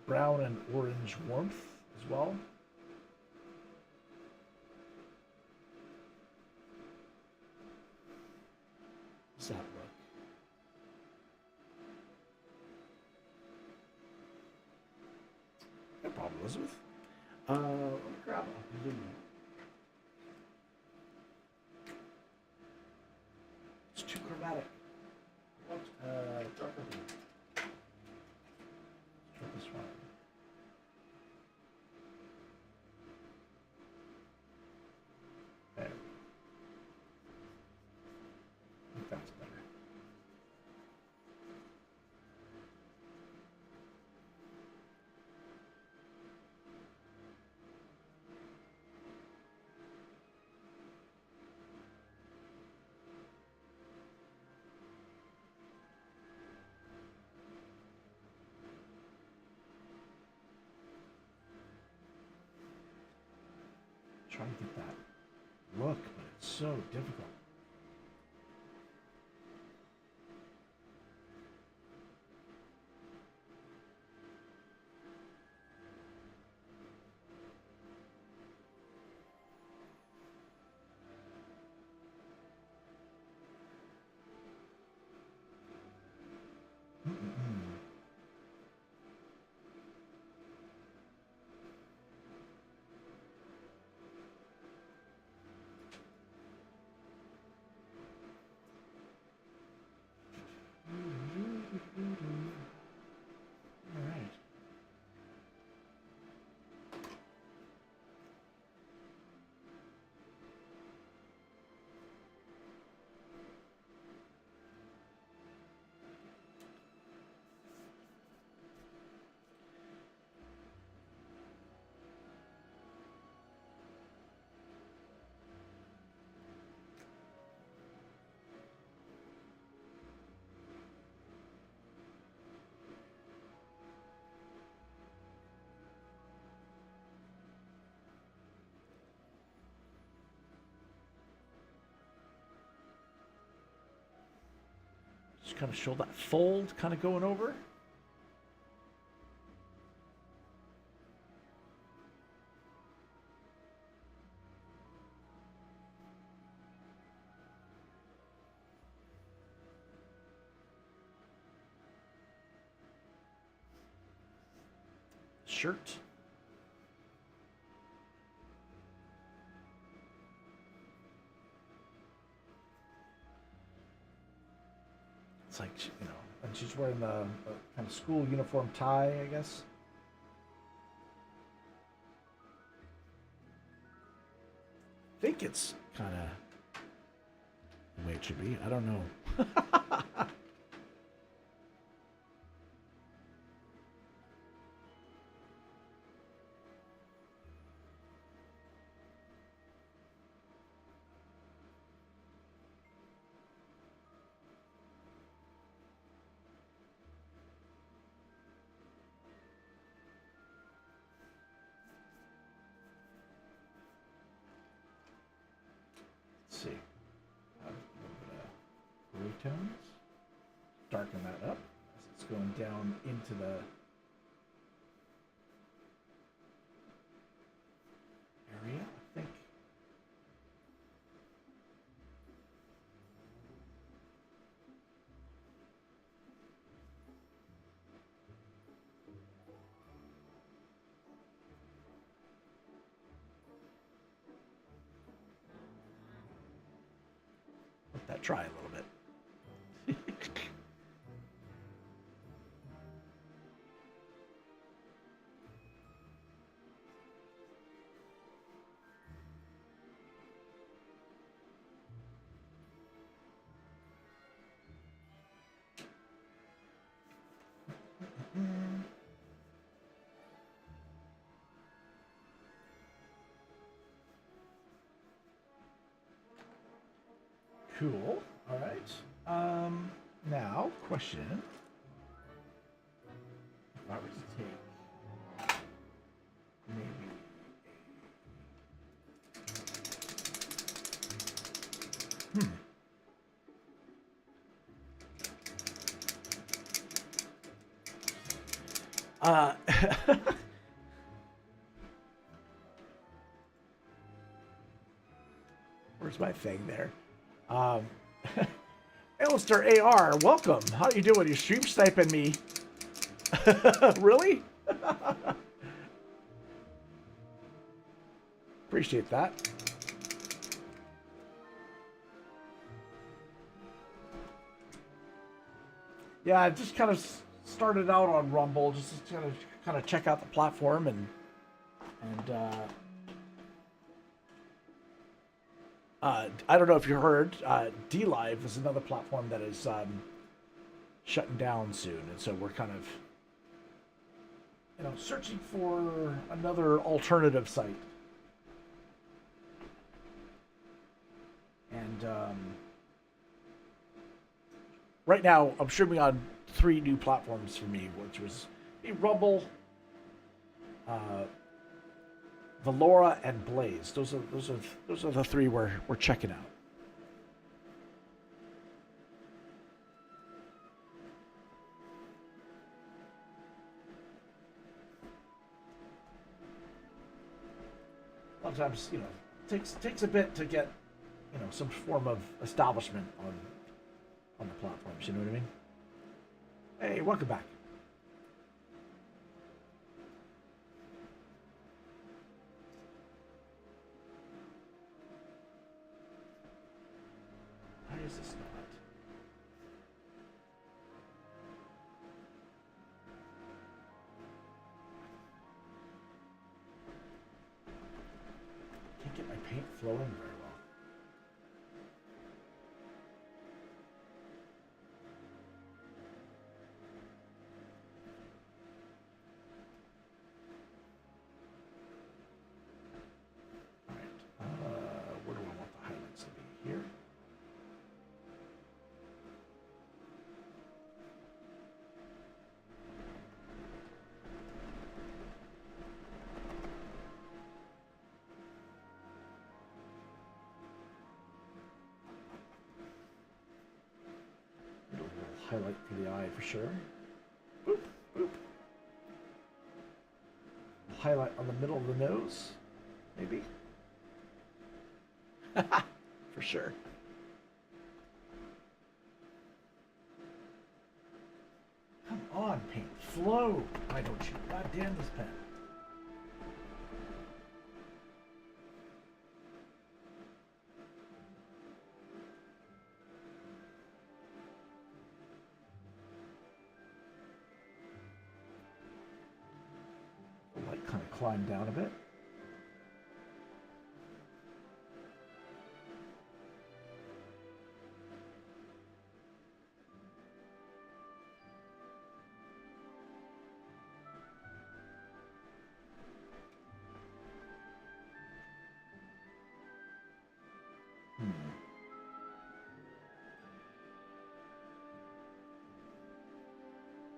S6: Brown and orange warmth as well. What's that look? No problem, Elizabeth. Let me grab a blue. It's too chromatic. What? Darker blue. Let's try this one. That's better. Trying to get that look, but it's so difficult. Just kind of show that fold kind of going over. Shirt. It's like, you know, and she's wearing a kind of school uniform tie, I guess. I think it's kind of the way it should be. I don't know. See, a little bit of gray tones, darken that up as it's going down into the area, I think. Let that dry a little bit. Cool. All right. Now, question. If I were to take maybe where's my thing there? ELFSAR AR, welcome. How you doing? You stream sniping me? Really? Appreciate that. Yeah, I just kind of started out on Rumble, just to kind of check out the platform and I don't know if you heard, DLive is another platform that is shutting down soon, and so we're kind of, you know, searching for another alternative site. And right now, I'm streaming on 3 new platforms for me, which was Rumble, Valora, and Blaze. Those are the 3 we're checking out. A lot of times, you know, takes a bit to get, you know, some form of establishment on the platforms. You know what I mean? Hey, welcome back. Why is this not? Can't get my paint flowing very well. All right. Where do I want the highlights to be? Here. highlight for the eye for sure. Boop, boop. Highlight on the middle of the nose, maybe. For sure. Come on, paint. Flow. Why don't you? God damn this pen. Light kind of climb down a bit.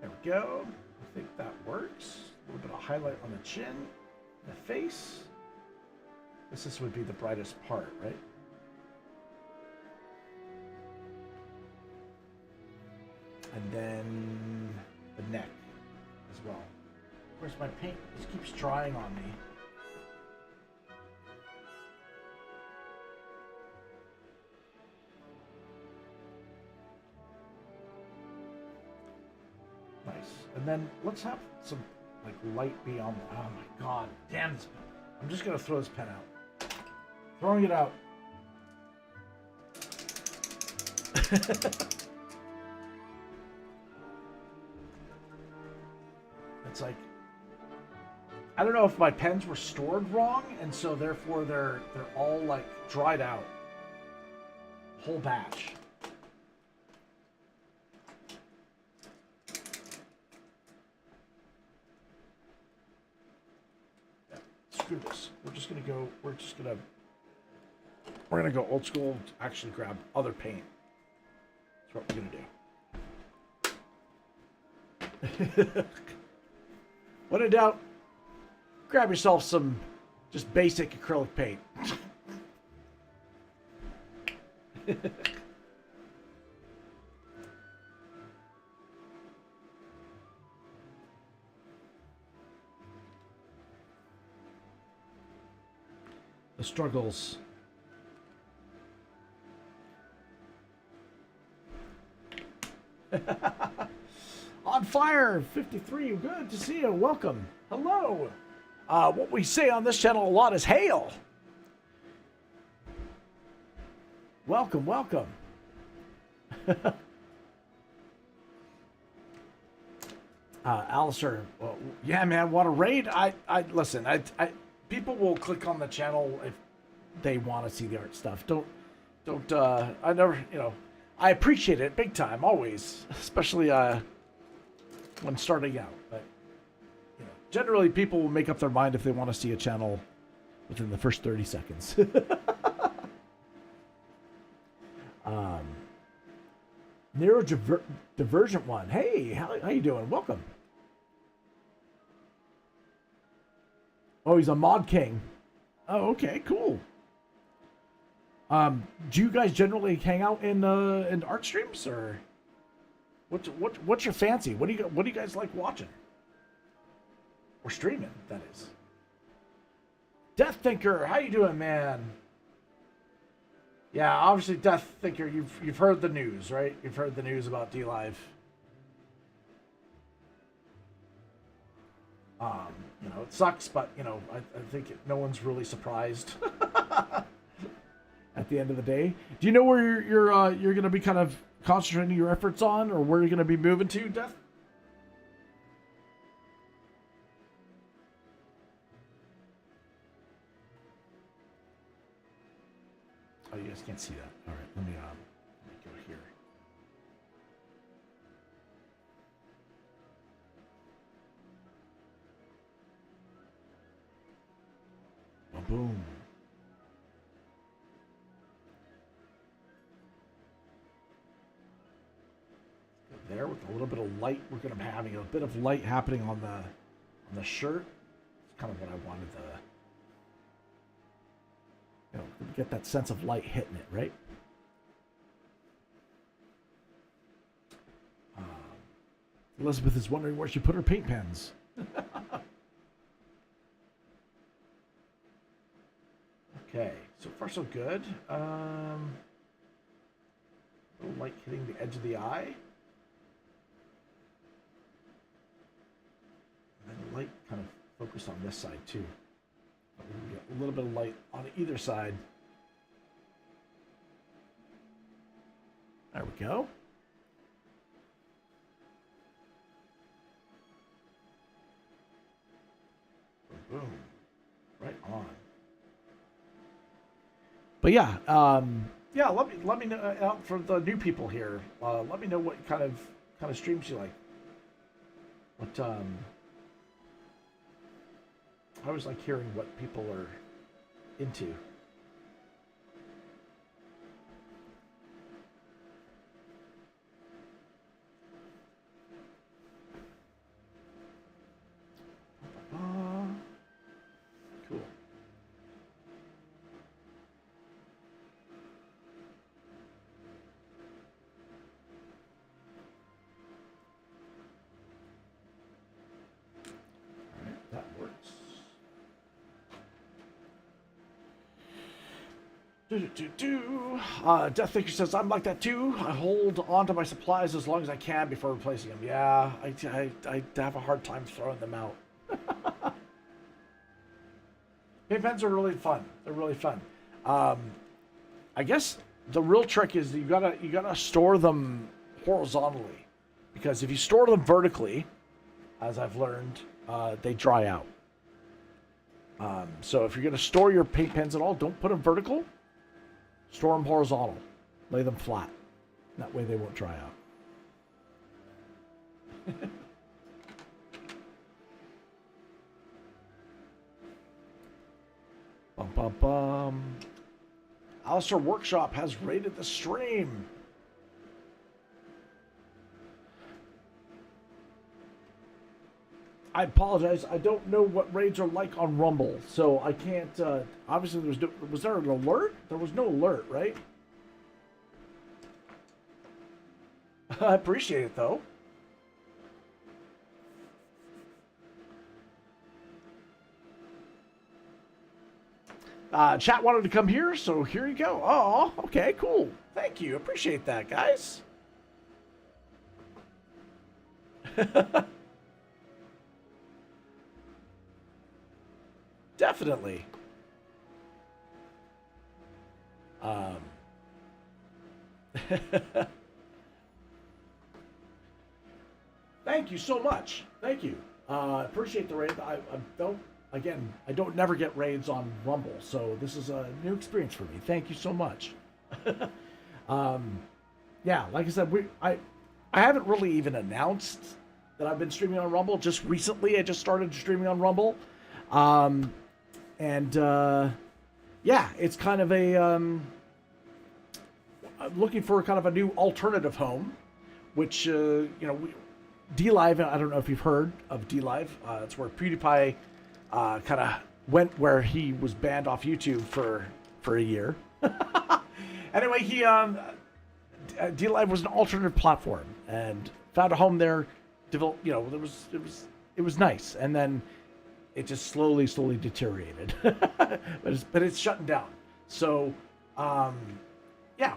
S6: There we go. I think that works. A little bit of highlight on the chin, the face. This would be the brightest part, right? And then the neck as well. Of course, my paint just keeps drying on me. Nice. And then let's have some like light be on. Oh my god, damn this pen. I'm just gonna throw this pen out. Throwing it out. It's like, I don't know if my pens were stored wrong, and so therefore they're all like dried out. Whole batch. Screw this. We're gonna go old school, actually grab other paint. That's what we're gonna do. When in doubt, grab yourself some just basic acrylic paint. The struggles. On fire 53, good to see you. Welcome. Hello. What we say on this channel a lot is hail. Welcome, welcome. Alistair, well, yeah, man, want a raid? Listen. People will click on the channel if they want to see the art stuff. Don't. I never, I appreciate it big time, always, especially when starting out. But generally, people will make up their mind if they want to see a channel within the first 30 seconds. Neurodivergent one. Hey, how you doing? Welcome. Oh, he's a mod king. Oh, okay, cool. Do you guys generally hang out in art streams, or what's your fancy? What do you guys like watching or streaming? That is. Death Thinker, how you doing, man? Yeah, obviously, Death Thinker. You've heard the news, right? You've heard the news about DLive. It sucks, but I think no one's really surprised. At the end of the day, do you know where you're going to be kind of concentrating your efforts on, or where you're going to be moving to, Death? Oh, you guys can't see that. All right, let me go here. Boom. There with a little bit of light, we're going to be having a bit of light happening on the shirt. It's kind of what I wanted to, get that sense of light hitting it, right? Elizabeth is wondering where she put her paint pens. Okay, so far so good. A little light hitting the edge of the eye. And then light kind of focused on this side too. But we can get a little bit of light on either side. There we go. Boom. Right on. But yeah, yeah. Let me know out for the new people here. Let me know what kind of streams you like. What I always like hearing what people are into. Cool. All right, that works. Death Thinker says, I'm like that too. I hold on to my supplies as long as I can before replacing them. Yeah, I have a hard time throwing them out. Paint pens are really fun. They're really fun. I guess the real trick is you gotta store them horizontally, because if you store them vertically, as I've learned, they dry out. So if you're gonna store your paint pens at all, don't put them vertical. Store them horizontal. Lay them flat. That way they won't dry out. Bum, bum, bum. ELFSAR Workshop has rated the stream. I apologize. I don't know what raids are like on Rumble, so I can't. Obviously, was there an alert? There was no alert, right? I appreciate it though. Chat wanted to come here, so here you go. Oh, okay, cool. Thank you. Appreciate that, guys. Definitely. Thank you so much. Thank you. Appreciate the raid. I don't never get raids on Rumble, so this is a new experience for me. Thank you so much. Yeah, like I said, I haven't really even announced that I've been streaming on Rumble. Just recently, I just started streaming on Rumble. Yeah, it's kind of a, I'm looking for kind of a new alternative home, which, DLive, I don't know if you've heard of DLive. It's where PewDiePie kind of went where he was banned off YouTube for a year. Anyway, DLive was an alternative platform and found a home there. Developed, it was nice, and then it just slowly deteriorated. but it's shutting down. So, yeah,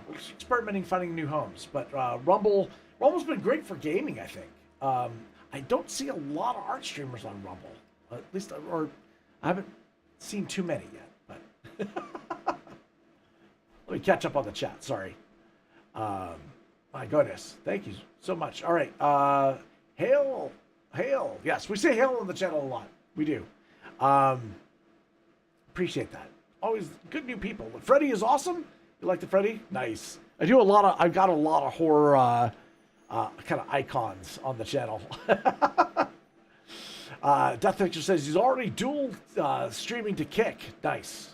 S6: we're experimenting, finding new homes. But Rumble's been great for gaming, I think. I don't see a lot of art streamers on Rumble, at least, or I haven't seen too many yet. But let me catch up on the chat. Sorry. My goodness, thank you so much. All right, hail. Yes, we say hail in the channel a lot. We do. Appreciate that. Always good new people. Freddy is awesome. You like the Freddy? Nice. I've got a lot of horror kind of icons on the channel. Death Picture says he's already dual streaming to Kick. Nice.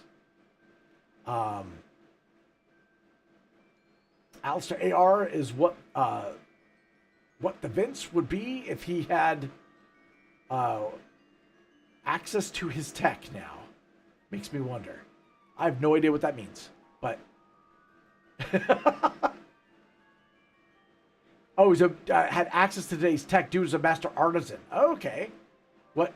S6: Alistair AR is what the Vince would be if he had access to his tech now. Makes me wonder. I have no idea what that means, but Oh, he's had access to today's tech. Dude is a master artisan. Okay. What?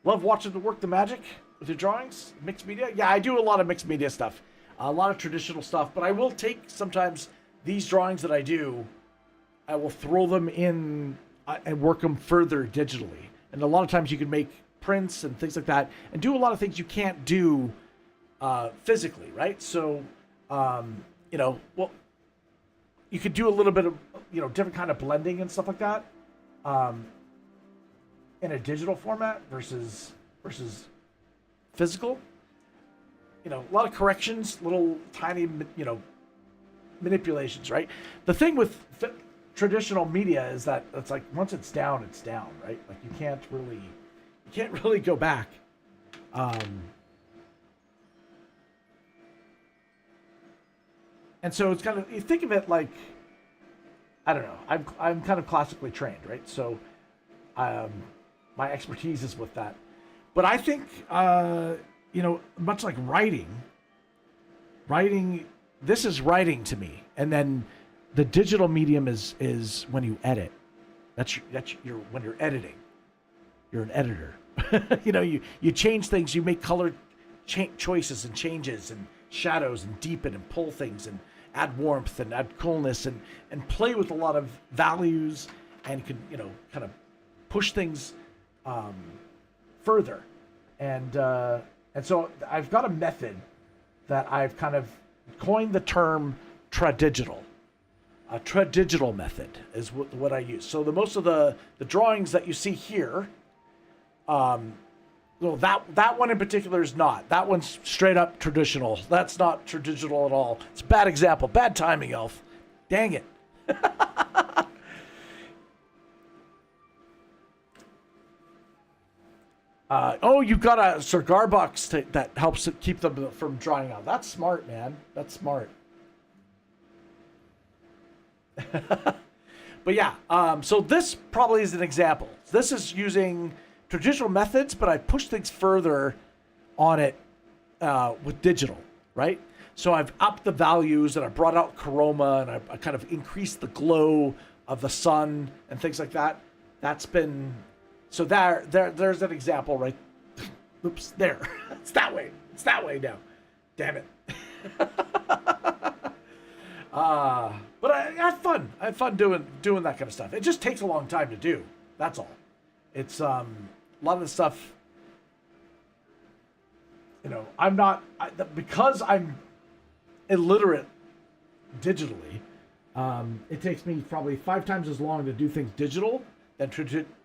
S6: Love watching the work the magic with your drawings, mixed media. Yeah, I do a lot of mixed media stuff, a lot of traditional stuff. But I will take sometimes these drawings that I do, I will throw them in and work them further digitally. And a lot of times you can make prints and things like that, and do a lot of things you can't do physically, right? So, you know, well, you could do a little bit of, you know, different kind of blending and stuff like that. In a digital format versus physical, you know, a lot of corrections, little tiny, you know, manipulations, right? The thing with traditional media is that it's like once it's down, right? Like you can't really go back. And so it's kind of, you think of it like, I don't know, I'm kind of classically trained, right? So, my expertise is with that. But I think, you know, much like writing, this is writing to me. And then the digital medium is when you edit. That's when you're editing. You're an editor. You know, you change things, you make color choices and changes and shadows and deepen and pull things and add warmth and add coolness and play with a lot of values and can, you know, kind of push things further, and so I've got a method that I've kind of coined the term tradigital. A tradigital method is what I use. So most of the drawings that you see here, well, that one in particular is not. That one's straight up traditional. That's not tradigital at all. It's a bad example, bad timing, Elf. Dang it. Oh, you've got a cigar box that helps keep them from drying out. That's smart, man. That's smart. But yeah, so this probably is an example. This is using traditional methods, but I push things further on it with digital, right? So I've upped the values and I brought out chroma and I kind of increased the glow of the sun and things like that. That's been... So there's an example, right? Oops, there. It's that way. It's that way now. Damn it. But I have fun. I have fun doing that kind of stuff. It just takes a long time to do. That's all. It's a lot of the stuff. You know, because I'm illiterate digitally. It takes me probably 5 times as long to do things digital than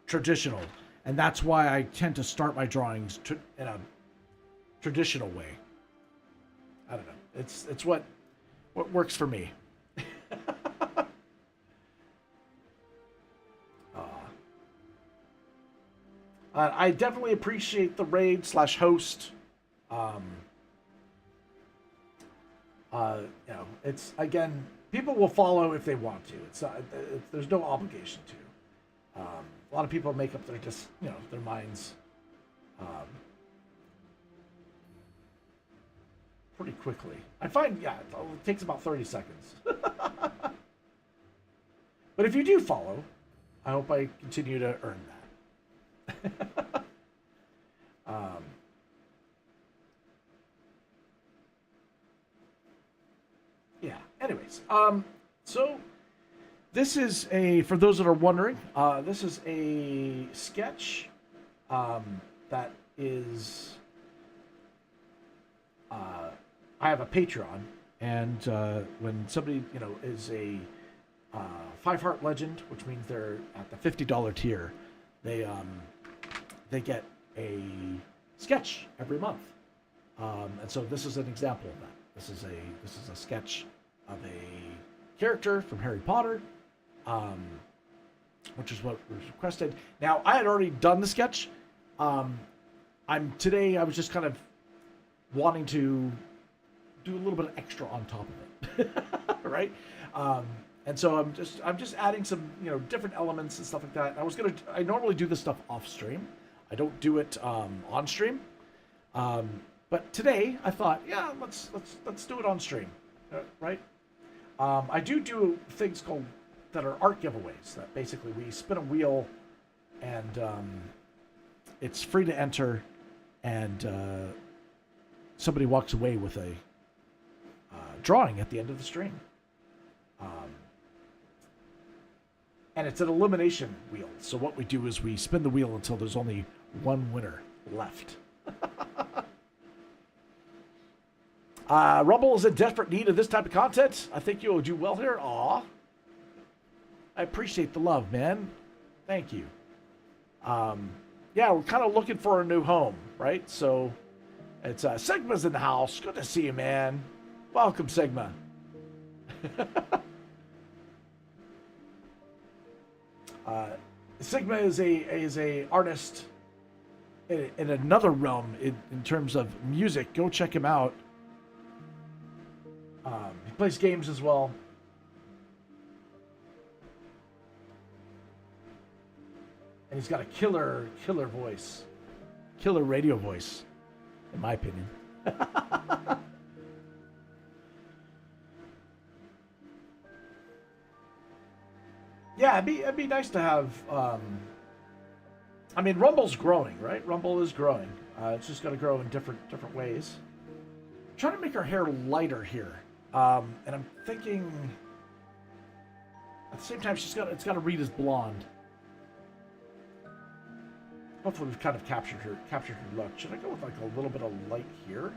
S6: traditional, and that's why I tend to start my drawings in a traditional way. I don't know. It's what works for me. I definitely appreciate the raid/host. You know, it's, again, people will follow if they want to. It's there's no obligation to. A lot of people make up their minds pretty quickly. I find, yeah, it takes about 30 seconds. But if you do follow, I hope I continue to earn that. Yeah, anyways, so this is for those that are wondering, this is a sketch that is, I have a Patron, and when somebody, is a 5-heart legend, which means they're at the $50 tier, they get a sketch every month. And so this is an example of that. This is a sketch of a character from Harry Potter, which is what was requested. Now, I had already done the sketch. I was just kind of wanting to do a little bit of extra on top of it, right? And so I'm just adding some, different elements and stuff like that. I normally do this stuff off stream. I don't do it on stream. But today I thought, yeah, let's do it on stream, right? I do things that are art giveaways. That basically we spin a wheel, and it's free to enter, and somebody walks away with a drawing at the end of the stream. And it's an elimination wheel. So what we do is we spin the wheel until there's only one winner left. Rumble is in desperate need of this type of content. I think you'll do well here. Aw. I appreciate the love, man. Thank you. Yeah, we're kind of looking for a new home, right? So it's Sigma's in the house. Good to see you, man. Welcome, Sigma. Sigma is a artist in another realm in terms of music. Go check him out. He plays games as well. And he's got a killer voice. Killer radio voice, in my opinion. Yeah, it'd be nice to have. I mean, Rumble's growing, right? Rumble is growing. It's just got to grow in different ways. I'm trying to make her hair lighter here, and I'm thinking at the same time it's got to read as blonde. Hopefully, we've kind of captured her look. Should I go with like a little bit of light here,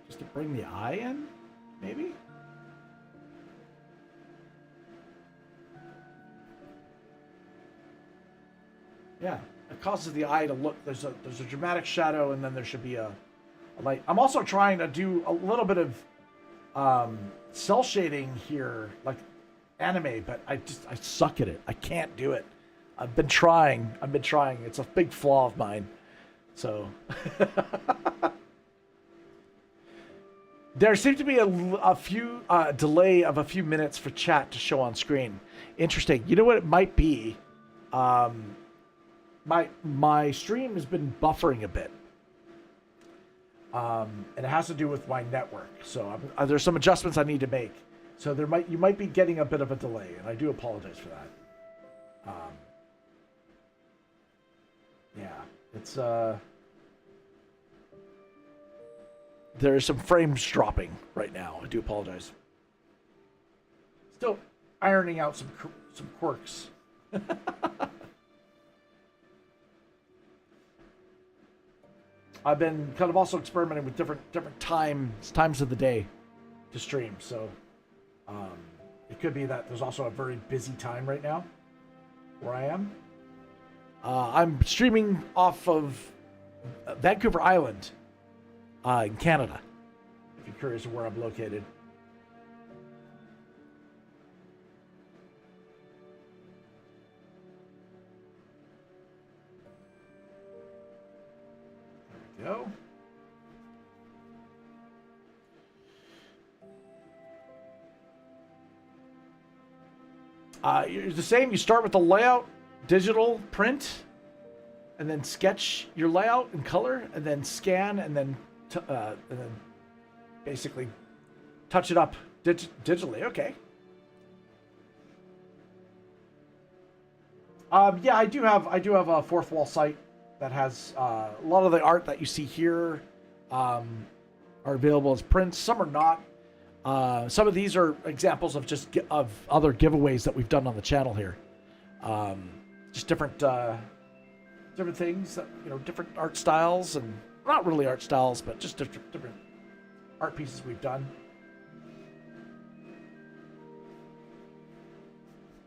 S6: just to bring the eye in, maybe? Yeah, it causes the eye to look. There's a dramatic shadow, and then there should be a light. I'm also trying to do a little bit of cell shading here, like anime, but I suck at it. I can't do it. I've been trying. It's a big flaw of mine. So there seems to be a few delay of a few minutes for chat to show on screen. Interesting. You know what it might be? My stream has been buffering a bit, and it has to do with my network. So there's some adjustments I need to make. So you might be getting a bit of a delay, and I do apologize for that. Yeah, it's there are some frames dropping right now. I do apologize. Still ironing out some quirks. I've been kind of also experimenting with different times of the day to stream. So it could be that there's also a very busy time right now where I am. I'm streaming off of Vancouver Island in Canada, if you're curious of where I'm located. Go. You're the same. You start with the layout, digital print, and then sketch your layout in color, and then scan, and then basically touch it up digitally. Okay. Yeah, I do have a fourth wall site that has a lot of the art that you see here are available as prints. Some are not. Some of these are examples of of other giveaways that we've done on the channel here. Just different things that, different art styles, and not really art styles, but just different art pieces we've done.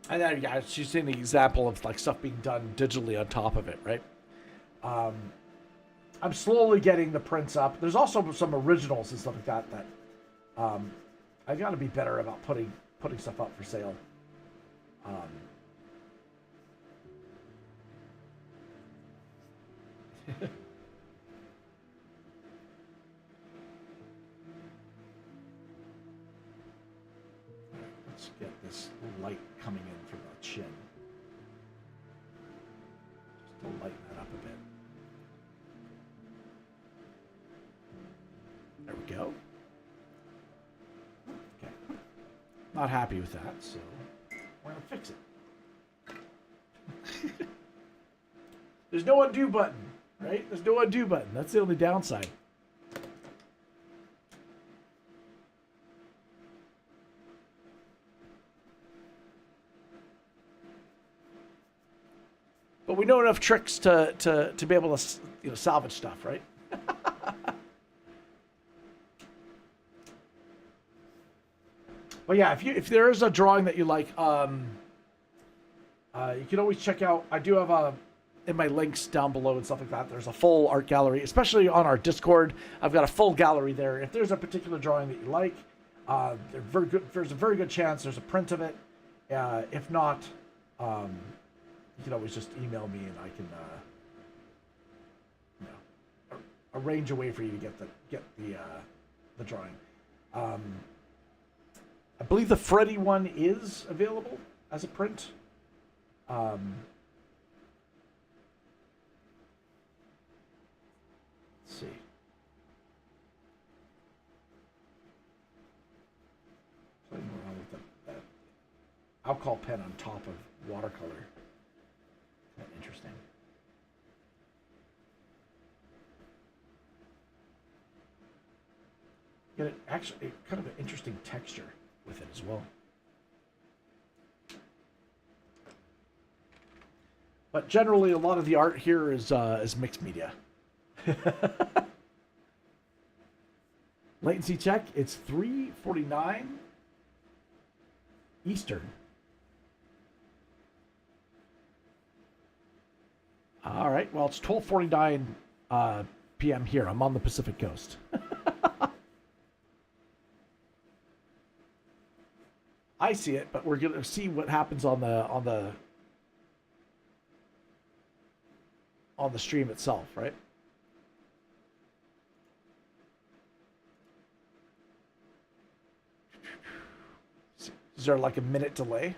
S6: And then she's seeing the example of like stuff being done digitally on top of it, right? I'm slowly getting the prints up. There's also some originals and stuff like that I got to be better about putting stuff up for sale. Let's get this light coming in from the chin. We'll lighten that up a bit. There we go. Okay. Not happy with that, so we're going to fix it. There's no undo button, right? There's no undo button. That's the only downside. But we know enough tricks to be able to salvage stuff, right? But yeah, if there is a drawing that you like, you can always check out. I do have in my links down below and stuff like that. There's a full art gallery, especially on our Discord. I've got a full gallery there. If there's a particular drawing that you like, there's a very good chance there's a print of it. If not, you can always just email me and I can arrange a way for you to get the drawing. I believe the Freddy one is available as a print. Let's see. Playing around with that alcohol pen on top of watercolor. Kind of interesting. Get it actually kind of an interesting texture with it as well. But generally, a lot of the art here is mixed media. Latency check. It's 3:49 Eastern. All right. Well, it's 12:49 p.m. here. I'm on the Pacific Coast. I see it, but we're gonna see what happens on the stream itself, right? Is there like a minute delay?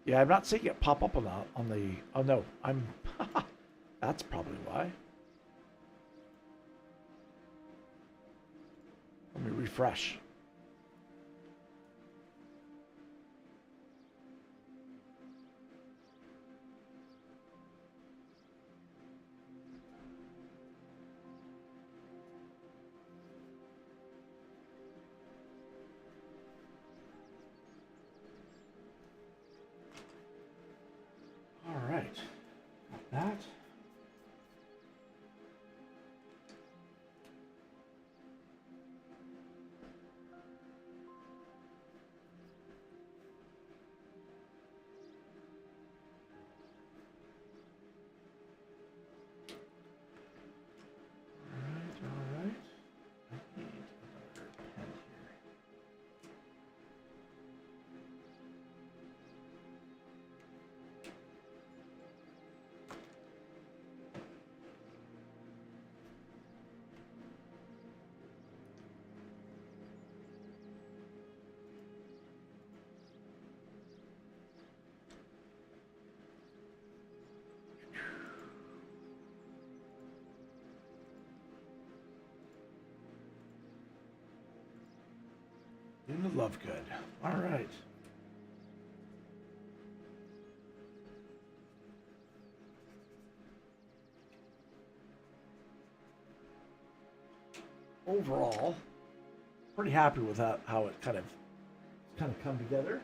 S6: Yeah, I'm not seeing it pop up on the. Oh no, I'm. That's probably why. Let me refresh. All right, got that. All right. I need another pen here. In the Lovegood. All right. Overall, pretty happy with how it kind of come together.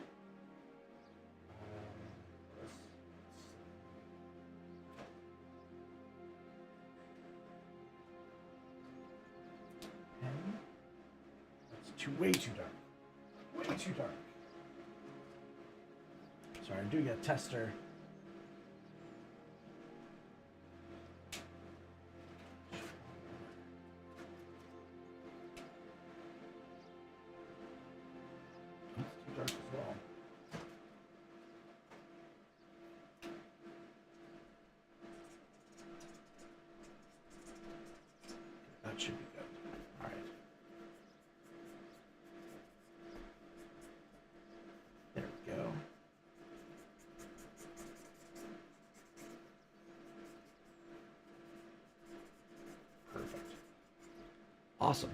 S6: That's way too dark. Way too dark. Sorry, I'm doing a tester. That's too dark as well. Awesome.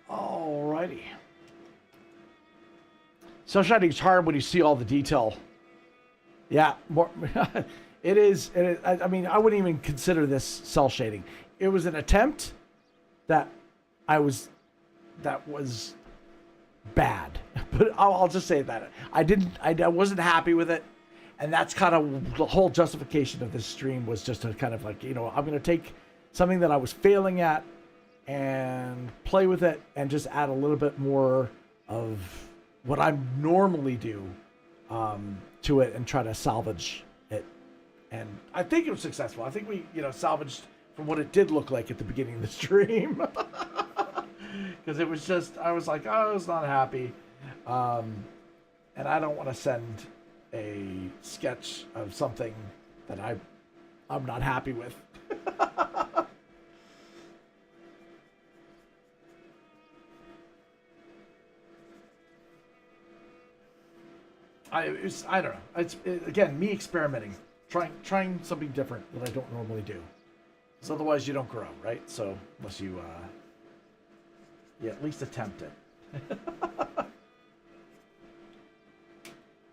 S6: Alrighty. Cell shading is hard when you see all the detail. Yeah, more. It is. I mean, I wouldn't even consider this cell shading. It was an attempt that was bad. But I'll just say that I wasn't happy with it, and that's kind of the whole justification of this stream, was just to kind of like, you know, I'm going to take something that I was failing at and play with it and just add a little bit more of what I normally do to it and try to salvage it. And I think it was successful. I think we, you know, salvaged from what it did look like at the beginning of the stream. Because it was just, I was like, oh, I was not happy. And I don't want to send a sketch of something that I'm not happy with. I don't know. It's again, me experimenting, trying something different that I don't normally do. Because otherwise you don't grow, right? So unless you at least attempt it.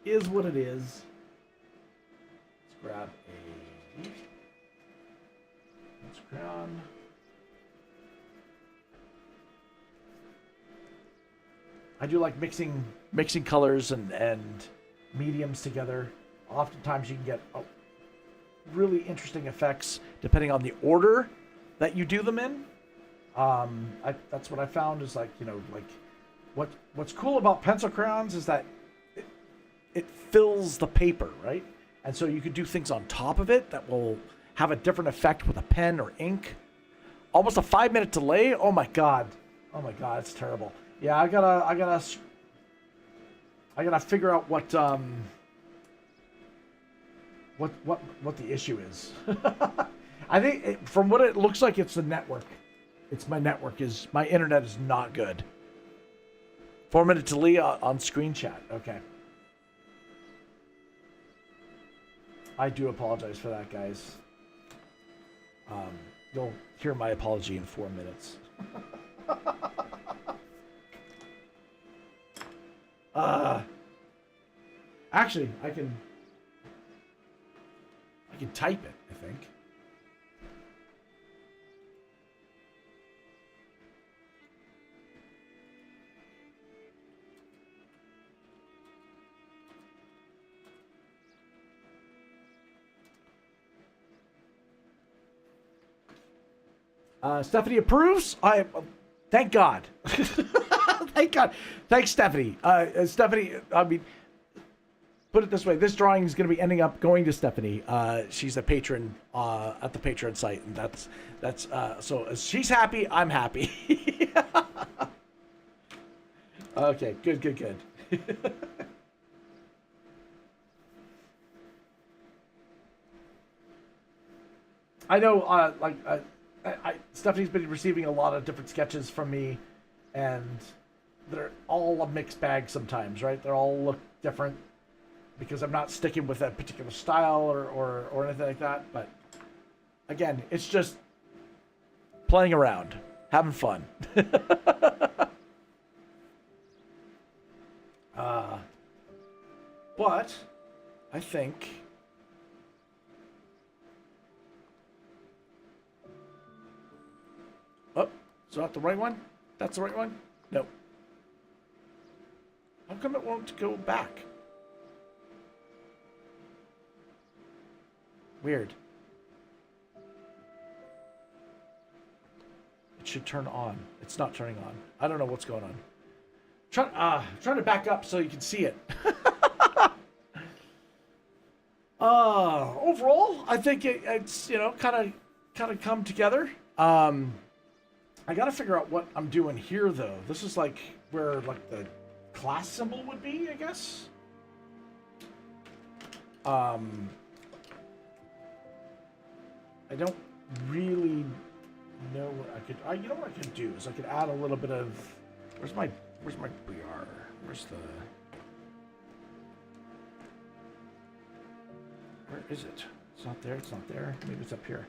S6: Is what it is. Let's grab a crayon. I do like mixing colors and mediums together. Oftentimes you can get really interesting effects depending on the order that you do them in. That's what I found is, like, you know, like what's cool about pencil crayons is that it fills the paper, right? And so you could do things on top of it that will have a different effect with a pen or ink. Almost a 5-minute delay. Oh my god, it's terrible. Yeah, I gotta figure out what the issue is. I think from what it looks like, it's the network. It's my network. My internet is not good. 4-minute delay on screen chat. Okay. I do apologize for that, guys. You'll hear my apology in 4 minutes. Actually, I can type it, I think. Stephanie approves. Thank God. Thank God. Thanks, Stephanie. Stephanie, I mean, put it this way: this drawing is going to be ending up going to Stephanie. She's a patron at the Patron site, and that's so as she's happy, I'm happy. Okay, good. I know, Stephanie's been receiving a lot of different sketches from me, and they're all a mixed bag sometimes, right? They all look different because I'm not sticking with a particular style or anything like that. But again, it's just playing around, having fun. But I think is that the right one? That's the right one? No. How come it won't go back? Weird. It should turn on. It's not turning on. I don't know what's going on. Trying to back up so you can see it. Overall, I think it's, you know, kind of come together. I gotta figure out what I'm doing here, though. This is like where like the class symbol would be, I guess. I don't really know what I could. You know what I could do is I could add a little bit of. Where's my BR? Where's the? Where is it? It's not there. It's not there. Maybe it's up here.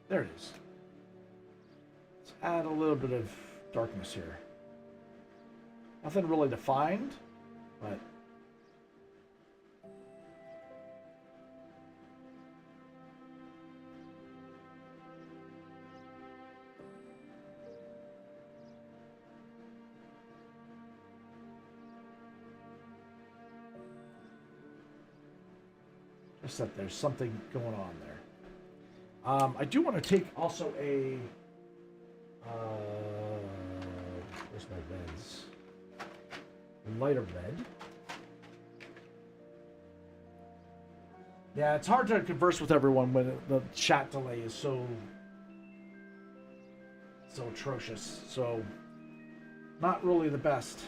S6: There it is. add a little bit of darkness here. Nothing really defined, but just that there's something going on there. I do want to take also a where's my reds? Lighter red. Yeah, it's hard to converse with everyone when the chat delay is so atrocious. So, not really the best.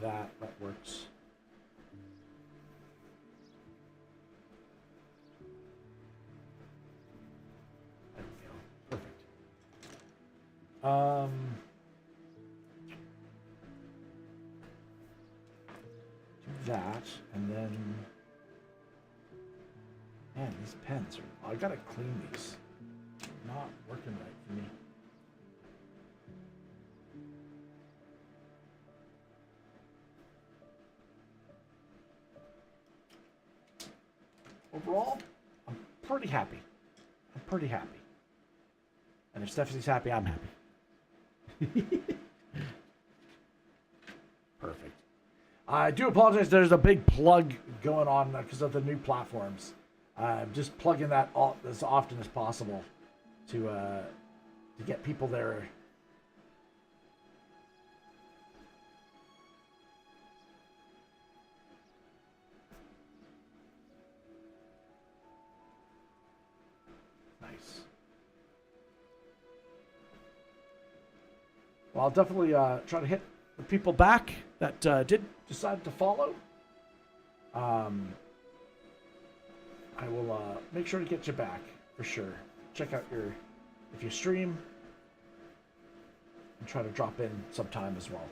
S6: That works. There we go. Perfect. Do that, and then, man, these pens are. I gotta clean these. Not working right for me. Overall, I'm pretty happy. And if Stephanie's happy, I'm happy. Perfect. I do apologize. There's a big plug going on because of the new platforms. Just plugging that as often as possible to get people there. Nice. Well, I'll definitely try to hit the people back that did decide to follow. I will make sure to get you back for sure. Check out if you stream, and try to drop in sometime as well.